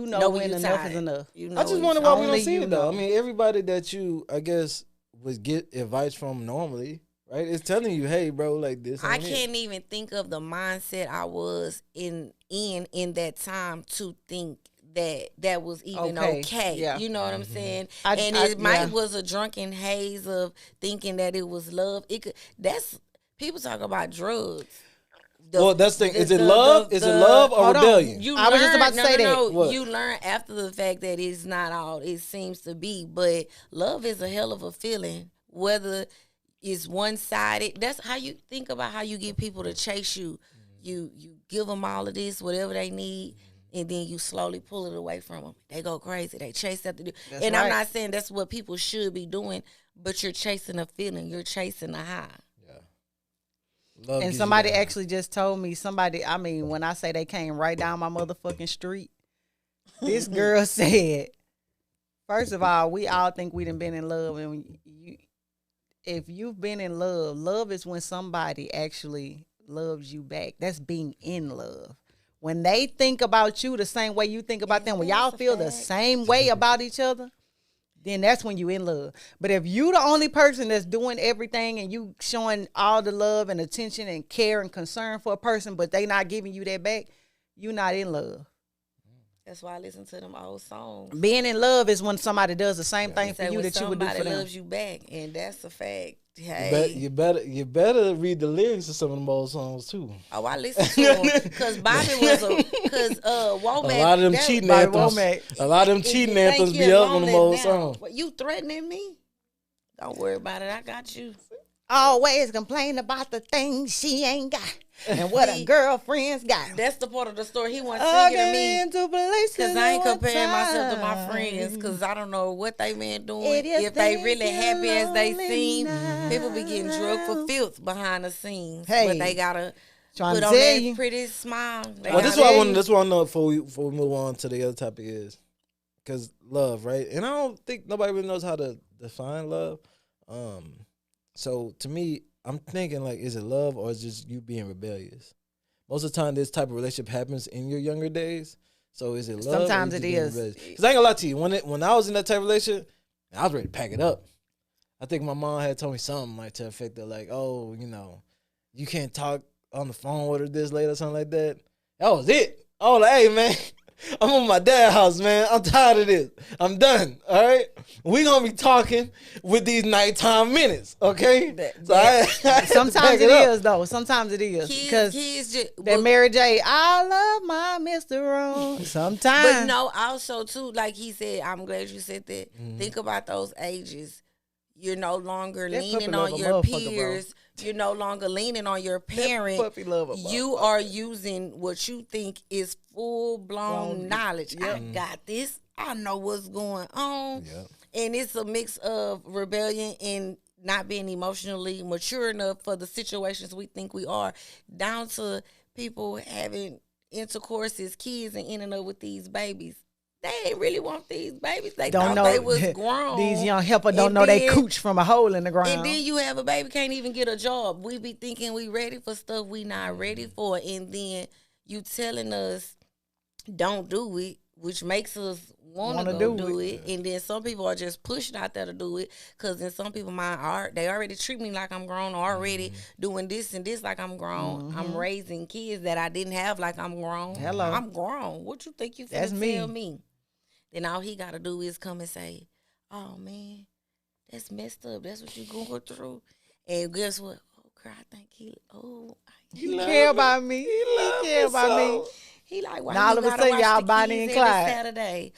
know when enough is enough. I just wonder why we don't see it though. I mean, everybody that you, I guess, would get advice from normally, right? It's telling you, hey, bro, like this. I can't even think of the mindset I was in that time to think that was even okay. Yeah. You know what I'm saying? It was a drunken haze of thinking that it was love. That's people talk about drugs. That's the thing. Is it love? Is it love or rebellion? I was just about to say that. No. You learn after the fact that it's not all it seems to be. But love is a hell of a feeling. Whether it's one-sided. That's how you think about how you get people to chase you. You give them all of this, whatever they need, and then you slowly pull it away from them. They go crazy. They chase after you. And I'm not saying that's what people should be doing, but you're chasing a feeling. You're chasing a high. Love and somebody actually just told me, when I say they came right down my motherfucking street, this girl said, first of all, we all think we done been in love. And if you've been in love is when somebody actually loves you back. That's being in love. When they think about you the same way you think about them, when y'all feel the same way about each other, then that's when you in love. But if you the only person that's doing everything and you showing all the love and attention and care and concern for a person, but they not giving you that back, you not in love. That's why I listen to them old songs. Being in love is when somebody does the same thing for you that you would do for somebody them. loves you back, and that's a fact. Hey. You better read the lyrics of some of them old songs too. Oh, I listen to them because Bobby was Womack. A lot of them cheating anthems. A lot of them cheating anthems be up on them old songs. What, you threatening me? Don't worry about it. I got you. Always complain about the things she ain't got and what her girlfriends got. That's the part of the story he wants to sing to me. Because I ain't comparing myself to my friends because I don't know what they been doing. If they really happy as they seem, people be getting drugged for filth behind the scenes. Hey, but they got to trying put to on tell that you. pretty smile. Well, this is what I want. This is what I know before we move on to the other topic is because love, right? And I don't think nobody really knows how to define love. So to me, I'm thinking like, is it love or is it just you being rebellious? Most of the time, this type of relationship happens in your younger days. So is it love? Sometimes it is. Because I ain't gonna lie to you, when I was in that type of relationship, I was ready to pack it up. I think my mom had told me something like to the effect of like, oh, you know, you can't talk on the phone with her this late or something like that. That was it. Oh, like, hey man, I'm on my dad's house, man. I'm tired of this. I'm done. All right, we gonna be talking with these nighttime minutes, okay? Sometimes it is though. Sometimes it is because that Mary J. I love my Mr. Wrong. Sometimes, but no, also too, like he said, I'm glad you said that. Think about those ages. You're no longer leaning on your peers. You're no longer leaning on your parent. You are using what you think is full-blown knowledge. I got this. I know what's going on. And it's a mix of rebellion and not being emotionally mature enough for the situations we think we are, down to people having intercourse as kids and ending up with these babies. They ain't really want these babies. They thought they was grown. These young helpers don't know they cooch from a hole in the ground. And then you have a baby, can't even get a job. We be thinking we ready for stuff we not ready for. And then you telling us don't do it, which makes us want to do it. And then some people are just pushed out there to do it. Because in some people's mind, they already treat me like I'm grown, already doing this and this like I'm grown. I'm raising kids that I didn't have like I'm grown. Hello. I'm grown. What you think you finna tell me? Then all he got to do is come and say, oh, man, that's messed up. That's what you going through. And guess what? Oh, girl, I think he care about me. He care about me. He like, why now all of a sudden, y'all Bonnie and Clyde. Saturday.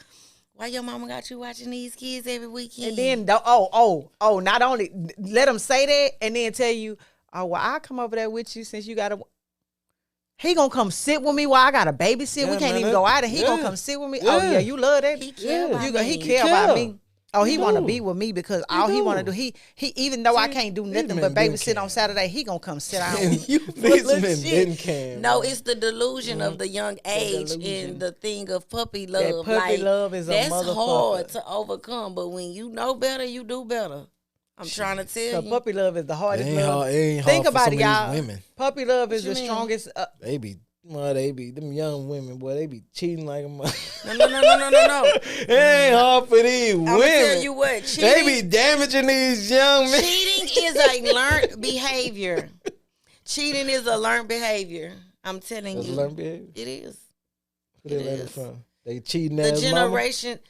Why your mama got you watching these kids every weekend? And then, not only let them say that and then tell you, oh, well, I'll come over there with you since you got to. He gonna come sit with me while I got to babysit. We can't even go out, and he gonna come sit with me. Oh yeah, you love that. He care about me. He care about me. Oh, he want to be with me because all he want to do, he even though I can't do nothing but babysit on Saturday, he gonna come sit down. No, it's the delusion of the young age and the thing of puppy love. That puppy love is that's a motherfucker. hard to overcome, but when you know better, you do better. I'm trying to tell you. Puppy love is the hardest love. Think Think about it, y'all. y'all. Puppy love is the strongest. They be them young women, boy. They be cheating like a mother. No. It ain't hard for these women. I'm gonna tell you what. They be damaging these young men. Cheating is a learned behavior. Cheating is a learned behavior. I'm telling you. Learned behavior? It is. Where they learn it from? They cheating the as generation.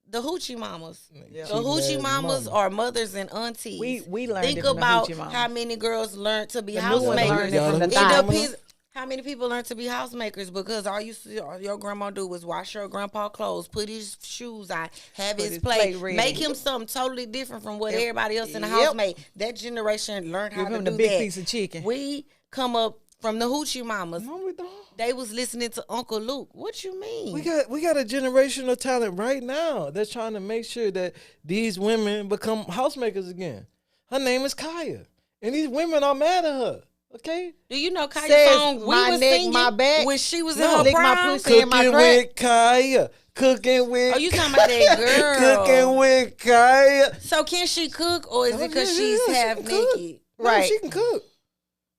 The hoochie mamas. Yeah. The hoochie mamas are mothers and aunties. We learned Think it from about the hoochie mamas. how many girls learned to be The new ones housemakers. learned it from the It thigh. depends. How many people learn to be housemakers? Because all your grandma do was wash your grandpa clothes, put his shoes on, have his plate, ready. make him something totally different from what everybody else in the house made. That generation learned how to do the big that. piece of chicken. We come up from the hoochie mamas. No, we don't. They was listening to Uncle Luke. What you mean? We got a generation of talent right now that's trying to make sure that these women become housemakers again. Her name is Kaya, and these women are mad at her. Okay. Do you know Kaya's Says, song we my was neck, singing my back. when she was No, in her lick my prime? pussy and my Cooking crack. with Kaya. Cooking with. Oh, you talking about that girl? Cooking with Kaya. So can she cook, or is it because she's she half can cook. naked? No, Right. she can cook.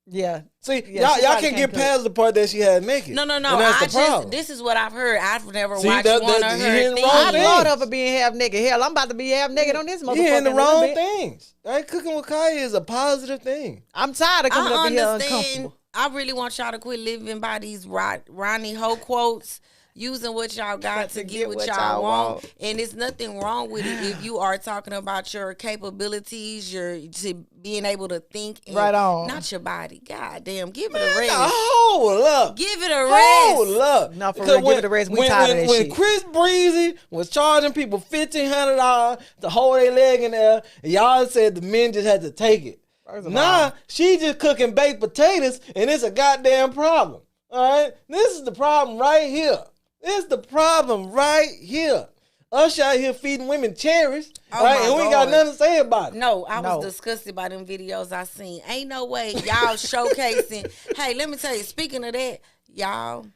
Yeah. See, Yeah, she y'all probably can't get cook. past the part that she had naked. No. And that's the problem. This is what I've heard. I've never See, watched that- one that- of you her hearing things. wrong I thing. love of her being half naked. Hell, I'm about to be half naked on this motherfucker. You hearing the in a little wrong bit. things. Right? Cooking with Kaya is a positive thing. I'm tired of coming up I here understand. uncomfortable. I really want y'all to quit living by these Ronnie Ho quotes, using what y'all got to get what y'all want. And there's nothing wrong with it if you are talking about your capabilities, your to being able to think. And Right on. Not your body. God damn, give it a rest. Hold up. Give it a rest. Hold up. No, for Because real, give it a rest. We tired of that when shit. Chris Breezy was charging people $1,500 to hold their leg in there, and y'all said the men just had to take it. Nah, she just cooking baked potatoes, and it's a goddamn problem. All right? This is the problem right here. This is the problem right here. Us out here feeding women cherries, Oh right? my And we ain't got God. nothing to say about it. No, I was No. disgusted by them videos I seen. Ain't no way y'all showcasing. Hey, let me tell you, speaking of that, y'all,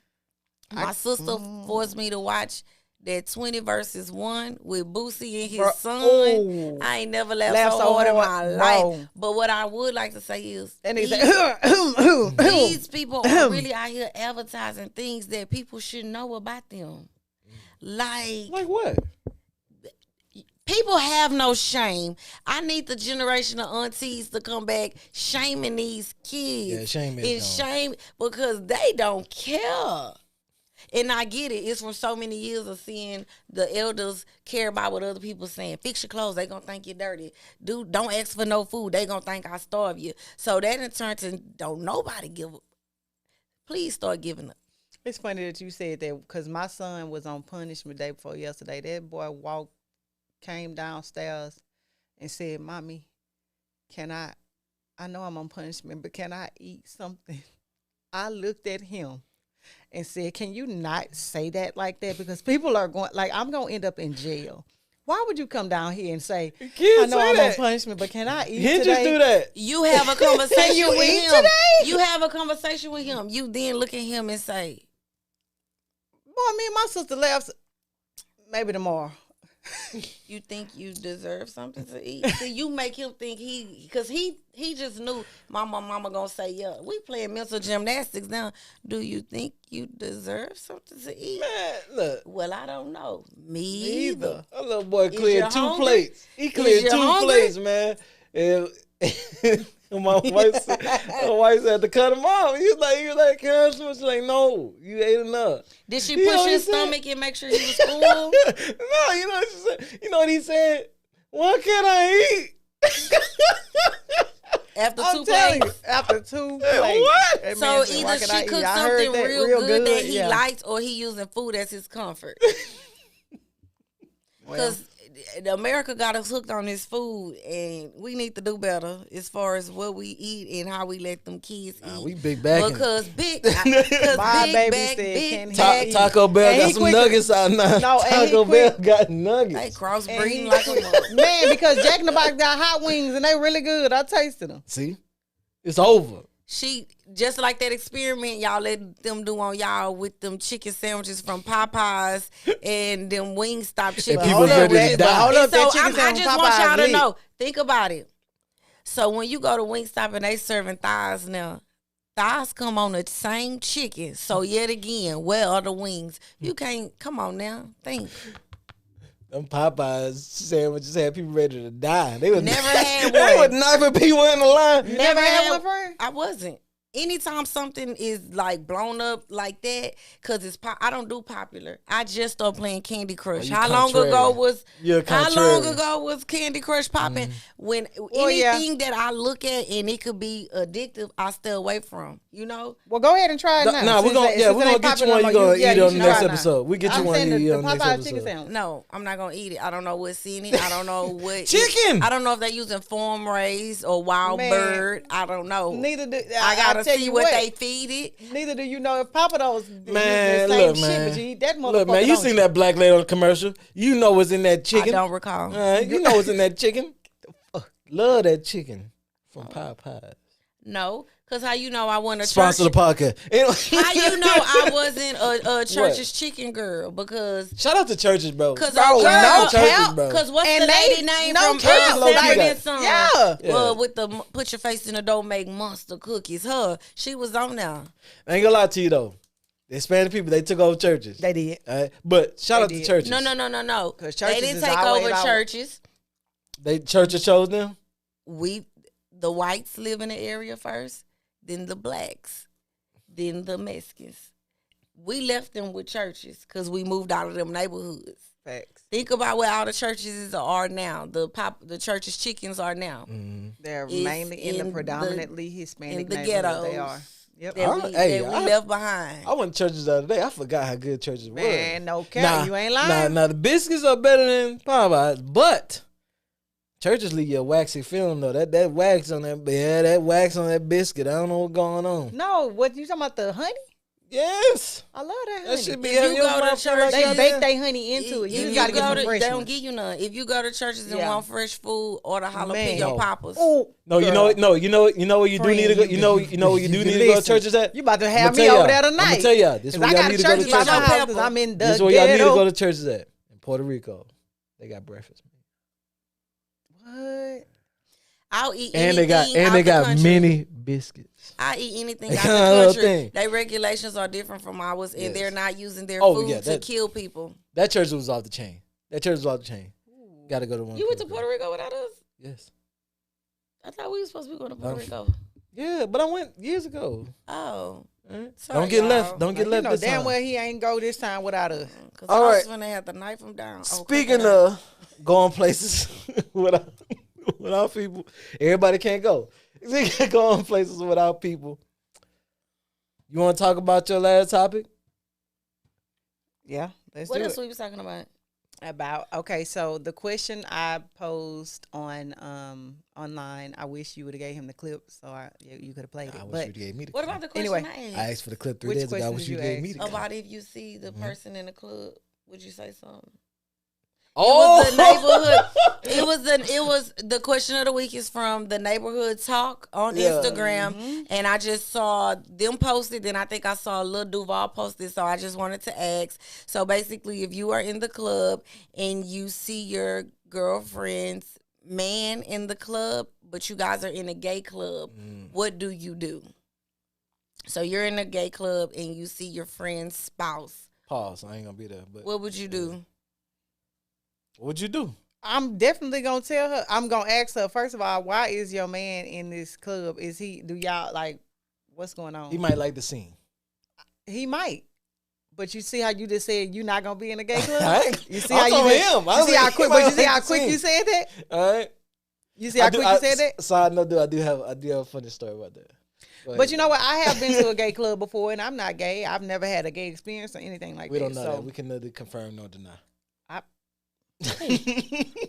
my sister forced me to watch that 20 versus 1 with Boosie and his Bruh, son. oh. I ain't never laughed Laugh so so hard in my hard, life. no. But what I would like to say is And they these, say, these people are really out here advertising things that people should know about them. Like Like what? people have no shame. I need the generation of aunties to come back shaming these kids. Yeah, shame is It's gone. shame because they don't care. And I get it. It's from so many years of seeing the elders care about what other people saying. Fix your clothes. They gonna think you're dirty. Dude, don't ask for no food. They gonna think I starve you. So that in turn to don't nobody give up. Please start giving up. It's funny that you said that because my son was on punishment day before yesterday. That boy came downstairs and said, "Mommy, can I know I'm on punishment, but can I eat something?" I looked at him and said, "Can you not say that like that? Because people are going, like, I'm going to end up in jail. Why would you come down here and say, Kids I know say I'm that. on punishment, but can I eat He today?" just do that. You have a conversation you with eat him. today? You have a conversation with him. You then look at him and say, Boy, me and my sister laughs. Maybe tomorrow. you think you deserve something to eat? See, you make him think because he just knew mama gonna say, yeah, we playing mental gymnastics now. Do you think you deserve something to eat? Man, look. Well, I don't know. Me Either. either. That little boy Is cleared you 2 hungry? plates. He cleared you 2 hungry? plates, man. And my wife said to cut him off. He was like, can I have some? She's like, no, you ate enough. Did she You know push what his he said? stomach and make sure he was full? No, you know what she said? You know what he said? What can I eat? After I'm 2 telling plates? you, after 2 What? plates. that So man said, "Why either can I she eat?" cooked I heard something that real good that he yeah. likes, or he using food as his comfort. Because America got us hooked on this food, and we need to do better as far as what we eat and how we let them kids eat. We big back. Because big, My big baby back, said, big "Can he back, eat?" Taco Bell And got he some quick- nuggets out now. No, and he Taco Bell quick- got they nuggets. crossbreeding like a mother. Man, because Jack in the Box got hot wings and they really good. I tasted them. See? It's over. She just like that experiment y'all let them do on y'all with them chicken sandwiches from Popeyes and them Wingstop chicken people sandwiches. ready to die. Hold up, And so that chicken I sandwich just from want y'all Popeyes to lit. know. Think about it. So when you go to Wingstop and they serving thighs now, thighs come on the same chicken. So yet again, where are the wings? You can't. Come on now. Think. Them Popeyes sandwiches had people ready to die. They would Never had They one. would knifing people in the line. Never had one, friend? I wasn't. Anytime something is like blown up like that, cause it's I don't do popular. I just started playing Candy Crush. you How long contrarian. ago was You're how long contrarian. ago was Candy Crush popping? When yeah. anything that I look at and it could be addictive, I stay away from. You know, Well, go ahead and try it now. Nah, we're gonna Since it ain't get you popular one. no You more, gonna eat you on should the try next it now. episode. We get you I'm one to saying eat on the the next Popeye chicken episode. sandwich. no, I'm not gonna eat it. I don't know what's in it. I don't know what Chicken. I don't know if they're using farm raised or wild Man, bird. I don't know. Neither do I gotta I'll tell see you what they feed it. Neither do you know if Papa Do's Man, the same look, shit, man. but you eat that motherfucker. Look, man, you don't seen that black lady on the commercial? You know what's in that I chicken. don't recall. You know what's in that chicken. Love that chicken from Popeyes. No, Cause how you know I wasn't a Sponsor the church? podcast. How you know I wasn't a church's chicken girl? Because Shout out to churches, bro. Cause Bro, a girl, no cap. Cause what's And the they- lady name no from cap. Sanford Like, and Son? Yeah. With the put your face in the dough, make monster cookies. She was on there. I ain't gonna lie to you though. The Hispanic people, they took over churches. They did. All right? But shout They out to did. churches. No. 'Cause They churches didn't is take always over out. churches. Churches chose them. The whites live in the area first, then the blacks, then the Mexicans. We left them with churches because we moved out of them neighborhoods. Facts. Think about where all the churches are now. The churches' chickens are now. They're It's mainly in the in predominantly Hispanic in the neighborhoods. ghettos. They are. Yep. That we left behind. I went to churches the other day. I forgot how good churches were. Man, no cap. You ain't lying. Nah, the biscuits are better than Popeyes, but churches leave you a waxy film though. That wax on that wax on that biscuit. I don't know what's going on. No, what you talking about, the honey? Yes. I love that honey. That should be If having you your go to mouth feel church, like They that. bake their honey into it. You If just gotta get some they fresh don't ones. give you none. If you go to churches and Yeah. want fresh food, order jalapeno Man. poppers. Ooh, No, you know where you do need to go. You know where you do need to go to Listen, churches at. You about to I'ma have tell me over y'all. there tonight. I'ma tell y'all. This is 'Cause where I y'all got need a to go church to by my churches house at. 'cause I'm in the This is where y'all need to ghetto. go to churches at. In Puerto Rico, they got breakfast. What? I'll eat And anything they out the got country. mini biscuits. I eat anything They out got a the little country. thing. Their regulations are different from ours, and Yes. they're not using their Oh, food yeah, to that- kill people. That church was off the chain. Got to go to one. You went to Puerto Rico without us? Yes. I thought we were supposed to be going to Puerto Rico. Yeah, but I went years ago. Oh. Alright? Sorry, Don't get y'all. left. Don't get You left know this damn time. well he ain't go this time without us. Because All I right. was going to have to knife him down. Speaking of going places without people, everybody can't go. They can't go on places without people. You want to talk about your last topic? Yeah, let's What do else it. we was talking about? Okay, so the question I posed on online, I wish you would have gave him the clip so you could have played it. I wish But you gave me the What clip. about the question Anyway, I I asked? asked for the clip 3 Which days ago. I question wish did you you gave me ask? the clip. About if you see the person in the club, would you say something? Oh, It was the neighborhood. It was the question of the week is from the neighborhood talk on Yeah. Instagram, and I just saw them posted. Then I think I saw Lil Duval posted, so I just wanted to ask. So basically, if you are in the club and you see your girlfriend's man in the club, but you guys are in a gay club, what do you do? So you're in a gay club and you see your friend's spouse. Pause. I ain't gonna be there. But What would you do? what'd you do? I'm definitely gonna tell her. I'm gonna ask her first of all, why is your man in this club? Do y'all like what's going on? He might like the scene. He might. But you see how you just said you're not gonna be in a gay I club? ain't- You see I'm how you talking just, him. I you was see like, how he quick might but you see like how the quick you scene. said that? All right. You see how quick you said that? Side note, I do have a funny story about that. Go But ahead. you know what? I have been to a gay club before and I'm not gay. I've never had a gay experience or anything like we that. don't know so that. We can neither confirm nor deny.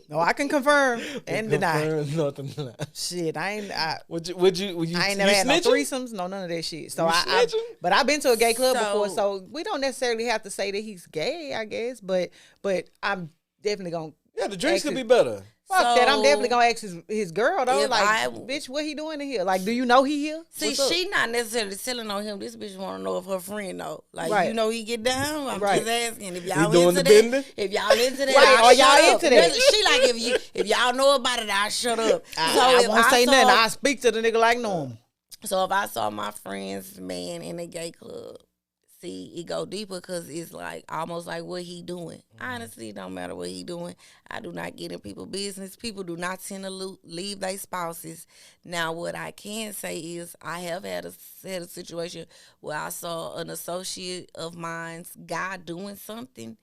no, I can confirm and deny. Confirm nor deny. Shit, I ain't Would you I ain't never had no snitching? threesomes, no none of that shit. So You I snitching? but I've been to a gay club So- before, so we don't necessarily have to say that he's gay, I guess. But I'm definitely gonna Yeah, the drinks could Exit. be better. fuck that. I'm So, definitely gonna ask his girl though. if Like, I- bitch, what he doing in here? Like, do you know he here? See, What's up? she not necessarily telling on him. This bitch want to know if her friend know. Like, Right. you know he get down. I'm Right. just asking if y'all doing into the that. bending? If y'all into that, Right, I'll are y'all shut up. into that? She like if y'all know about it, I'll shut up. I if won't say saw- nothing. I speak to the nigga like normal. So if I saw my friend's man in a gay club, see, it go deeper because it's like almost like what he doing. Honestly, it don't matter what he doing. I do not get in people's business. People do not tend to leave their spouses. Now, what I can say is I have had a situation where I saw an associate of mine's guy doing something.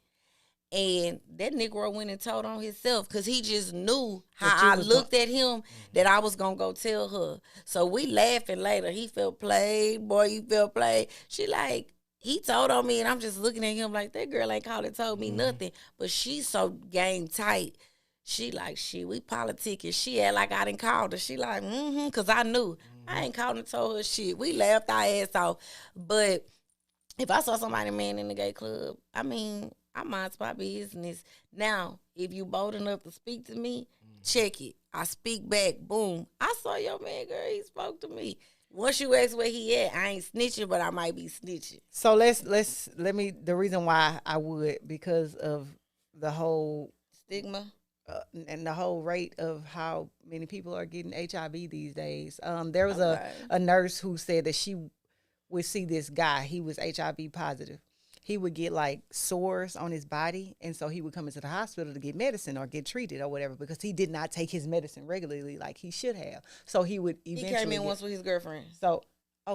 And that Negro went and told on himself because he just knew how I looked at him that I was going to go tell her. So we laughing later. He felt played. Boy, you felt played. She like, he told on me and I'm just looking at him like, that girl ain't called and told me nothing. But she's so game tight. She like, shit, we politicking. She act like I didn't call her. She like, because I knew. I ain't called and told her shit. We laughed our ass off. But if I saw somebody, man, in the gay club, I mean, I mind my business. Now, if you bold enough to speak to me, check it. I speak back. Boom. I saw your man, girl. He spoke to me. Once you ask where he at, I ain't snitching, but I might be snitching. So let me. The reason why I would, because of the whole Stigma. and the whole rate of how many people are getting HIV these days. There was Okay. a nurse who said that she would see this guy. He was HIV positive. He would get like sores on his body, and so he would come into the hospital to get medicine or get treated or whatever because he did not take his medicine regularly like he should have. So he would eventually. He came in once with his girlfriend. So,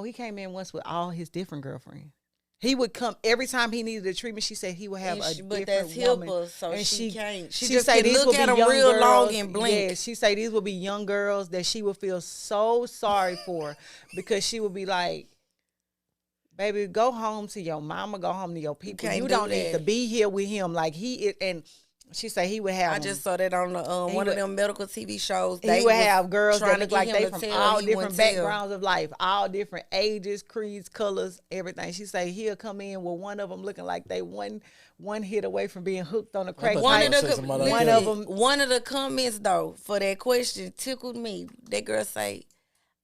he came in once with all his different girlfriends. He would come every time he needed a treatment. She said he would have But different that's woman. HIPAA, so And she can't. She she just say can these look would at be him young real long girls. and blink. Yeah, she say these would be young girls that she would feel so sorry for because she would be like, baby, go home to your mama, go home to your people. can't You do don't need that. to be here with him. Like he is, and she say he would have. I just saw that on the one of them medical TV shows. He would was have girls trying that to look get like him they to from tell, all he different wouldn't tell. backgrounds of life, all different ages, creeds, colors, everything. She say he'll come in with one of them looking like they one hit away from being hooked on a crack thought One pipe. of you the said somebody one else. of them. One of the comments though for that question tickled me. That girl say,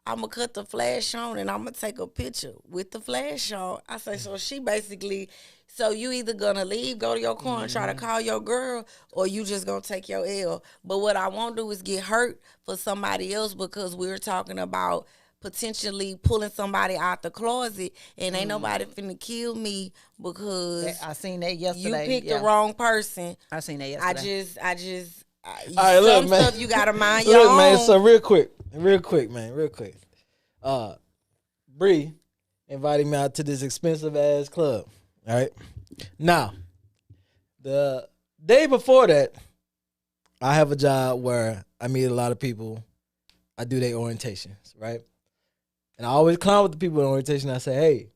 "I'm gonna cut the flash on and I'm gonna take a picture with the flash on." I say, so she basically, so you either gonna leave, go to your car and try to call your girl, or you just gonna take your L. But what I won't do is get hurt for somebody else because we're talking about potentially pulling somebody out the closet, and ain't nobody finna kill me because I seen that yesterday. you picked yeah. the wrong person. I seen that I yesterday. just, All right, look, some man. stuff you gotta mind your Look, own. man. So real quick, man, real quick. Bree invited me out to this expensive ass club. All right. Now, the day before that, I have a job where I meet a lot of people. I do their orientations, right? And I always clown with the people in orientation. I say, hey,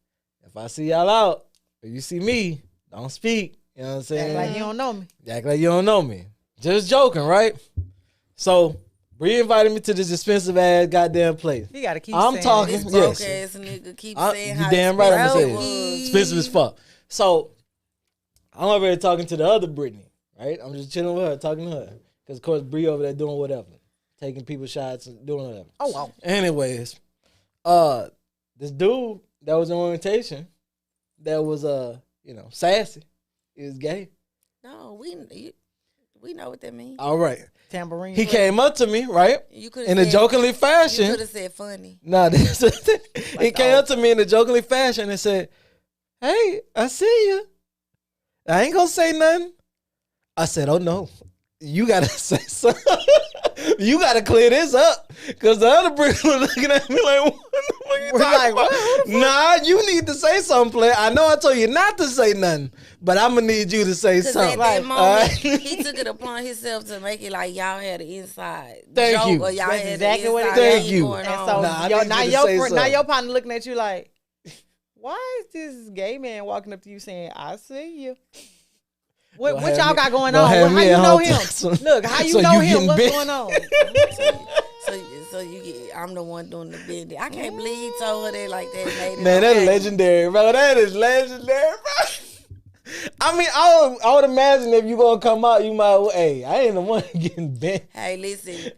if I see y'all out, or you see me, don't speak. You know what I'm saying? Act like you don't know me. Act like you don't know me. Just joking, right? So, Bree invited me to this expensive ass goddamn place. You gotta keep. I'm saying talking. This Yes. broke ass nigga keep I- saying you how damn right I'm expensive gonna say it it. was. Expensive as fuck. So I'm already talking to the other Brittany, right? I'm just chilling with her, talking to her. Because, of course, Bree over there doing whatever. Taking people shots and doing whatever. Oh wow. Anyways, this dude that was in orientation that was, sassy, he was gay. No, we know what that means. All right. Tambourine. He player. came up to me, right? You could In a jokingly You fashion. could have said funny. Nah, he came up to me in a jokingly fashion and said, hey, I see you. I ain't gonna say nothing. I said, oh no, you gotta say something. You gotta clear this up. Cause the other bricks were looking at me like, what the fuck you We're talking like, about? what? Nah, you need to say something, player. I know I told you not to say nothing, but I'm gonna need you to say Because something. at that All moment, right? he took it upon himself to make it like y'all had an inside Thank joke, you. or y'all That's had exactly an what it inside Thank thing you. going And on. so Nah, I your, need now you to your say now something. your partner looking at you like, why is this gay man walking up to you saying, I see you? What Don't y'all have me- got going don't on? have How me you at know home him? texting. Look, how you So know you him? getting What's bit? going on? So you get, I'm the one doing the bending. I can't believe he told her that like that. Made it Man, that's okay. legendary, bro. That is legendary, bro. I mean, I would imagine if you gonna come out, you might. Hey, I ain't the one getting bent. Hey, listen.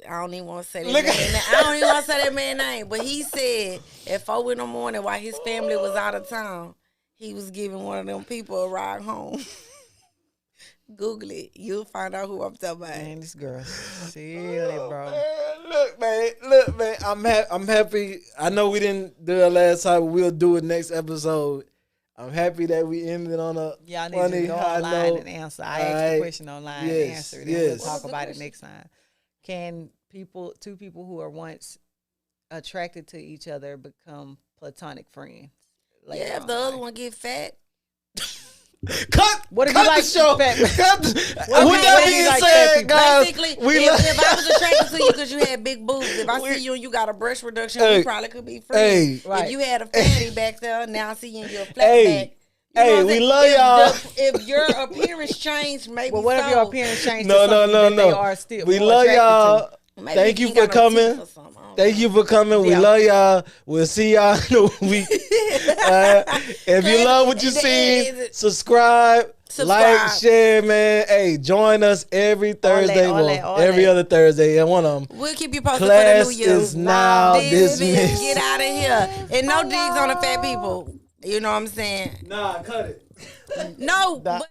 I don't even want to say that Look man at- name. I don't even want to say that man's name. But he said at 4 in the morning while his family was out of town, he was giving one of them people a ride home. Google it. You'll find out who I'm talking about. Man, this girl silly, bro. Man, look, man. I'm happy. I know we didn't do it last time, but we'll do it next episode. I'm happy that we ended on a Y'all need funny to go high online note. and answer. I asked Alright. the question online and Yes, answered it. yes. We'll talk about it next time. Can two people who are once attracted to each other become platonic friends? later Yeah, if on the in other life? one get fat. Cut. What if cut you like the show? fat- Cut. What if With you that like being fat said, people? guys, Basically, we if I was attracted to you because you had big boobs, if I see you and you got a breast reduction, Hey. we probably could be friends. Hey. Right. If you had a fatty back there, now I see you and you're a flat Hey. back. You Hey, know what I'm we saying? love If y'all. if your appearance changed, maybe But what if so. your appearance changed No, to something that they no. are still We more love attracted y'all. to? Maybe Thank he you ain't for got no teeth coming. or something. I don't Thank know. you for coming. We Yeah. love y'all. We'll see y'all in a week. If you love what you Is it- see, is it- subscribe. subscribe. Like, share, man. Hey, join us every Thursday. Every other Thursday. And one of them. We'll keep you posted Class for the new year. is now dismissed. Get out of here. And no digs on the fat people. You know what I'm saying? Nah, cut it. No. But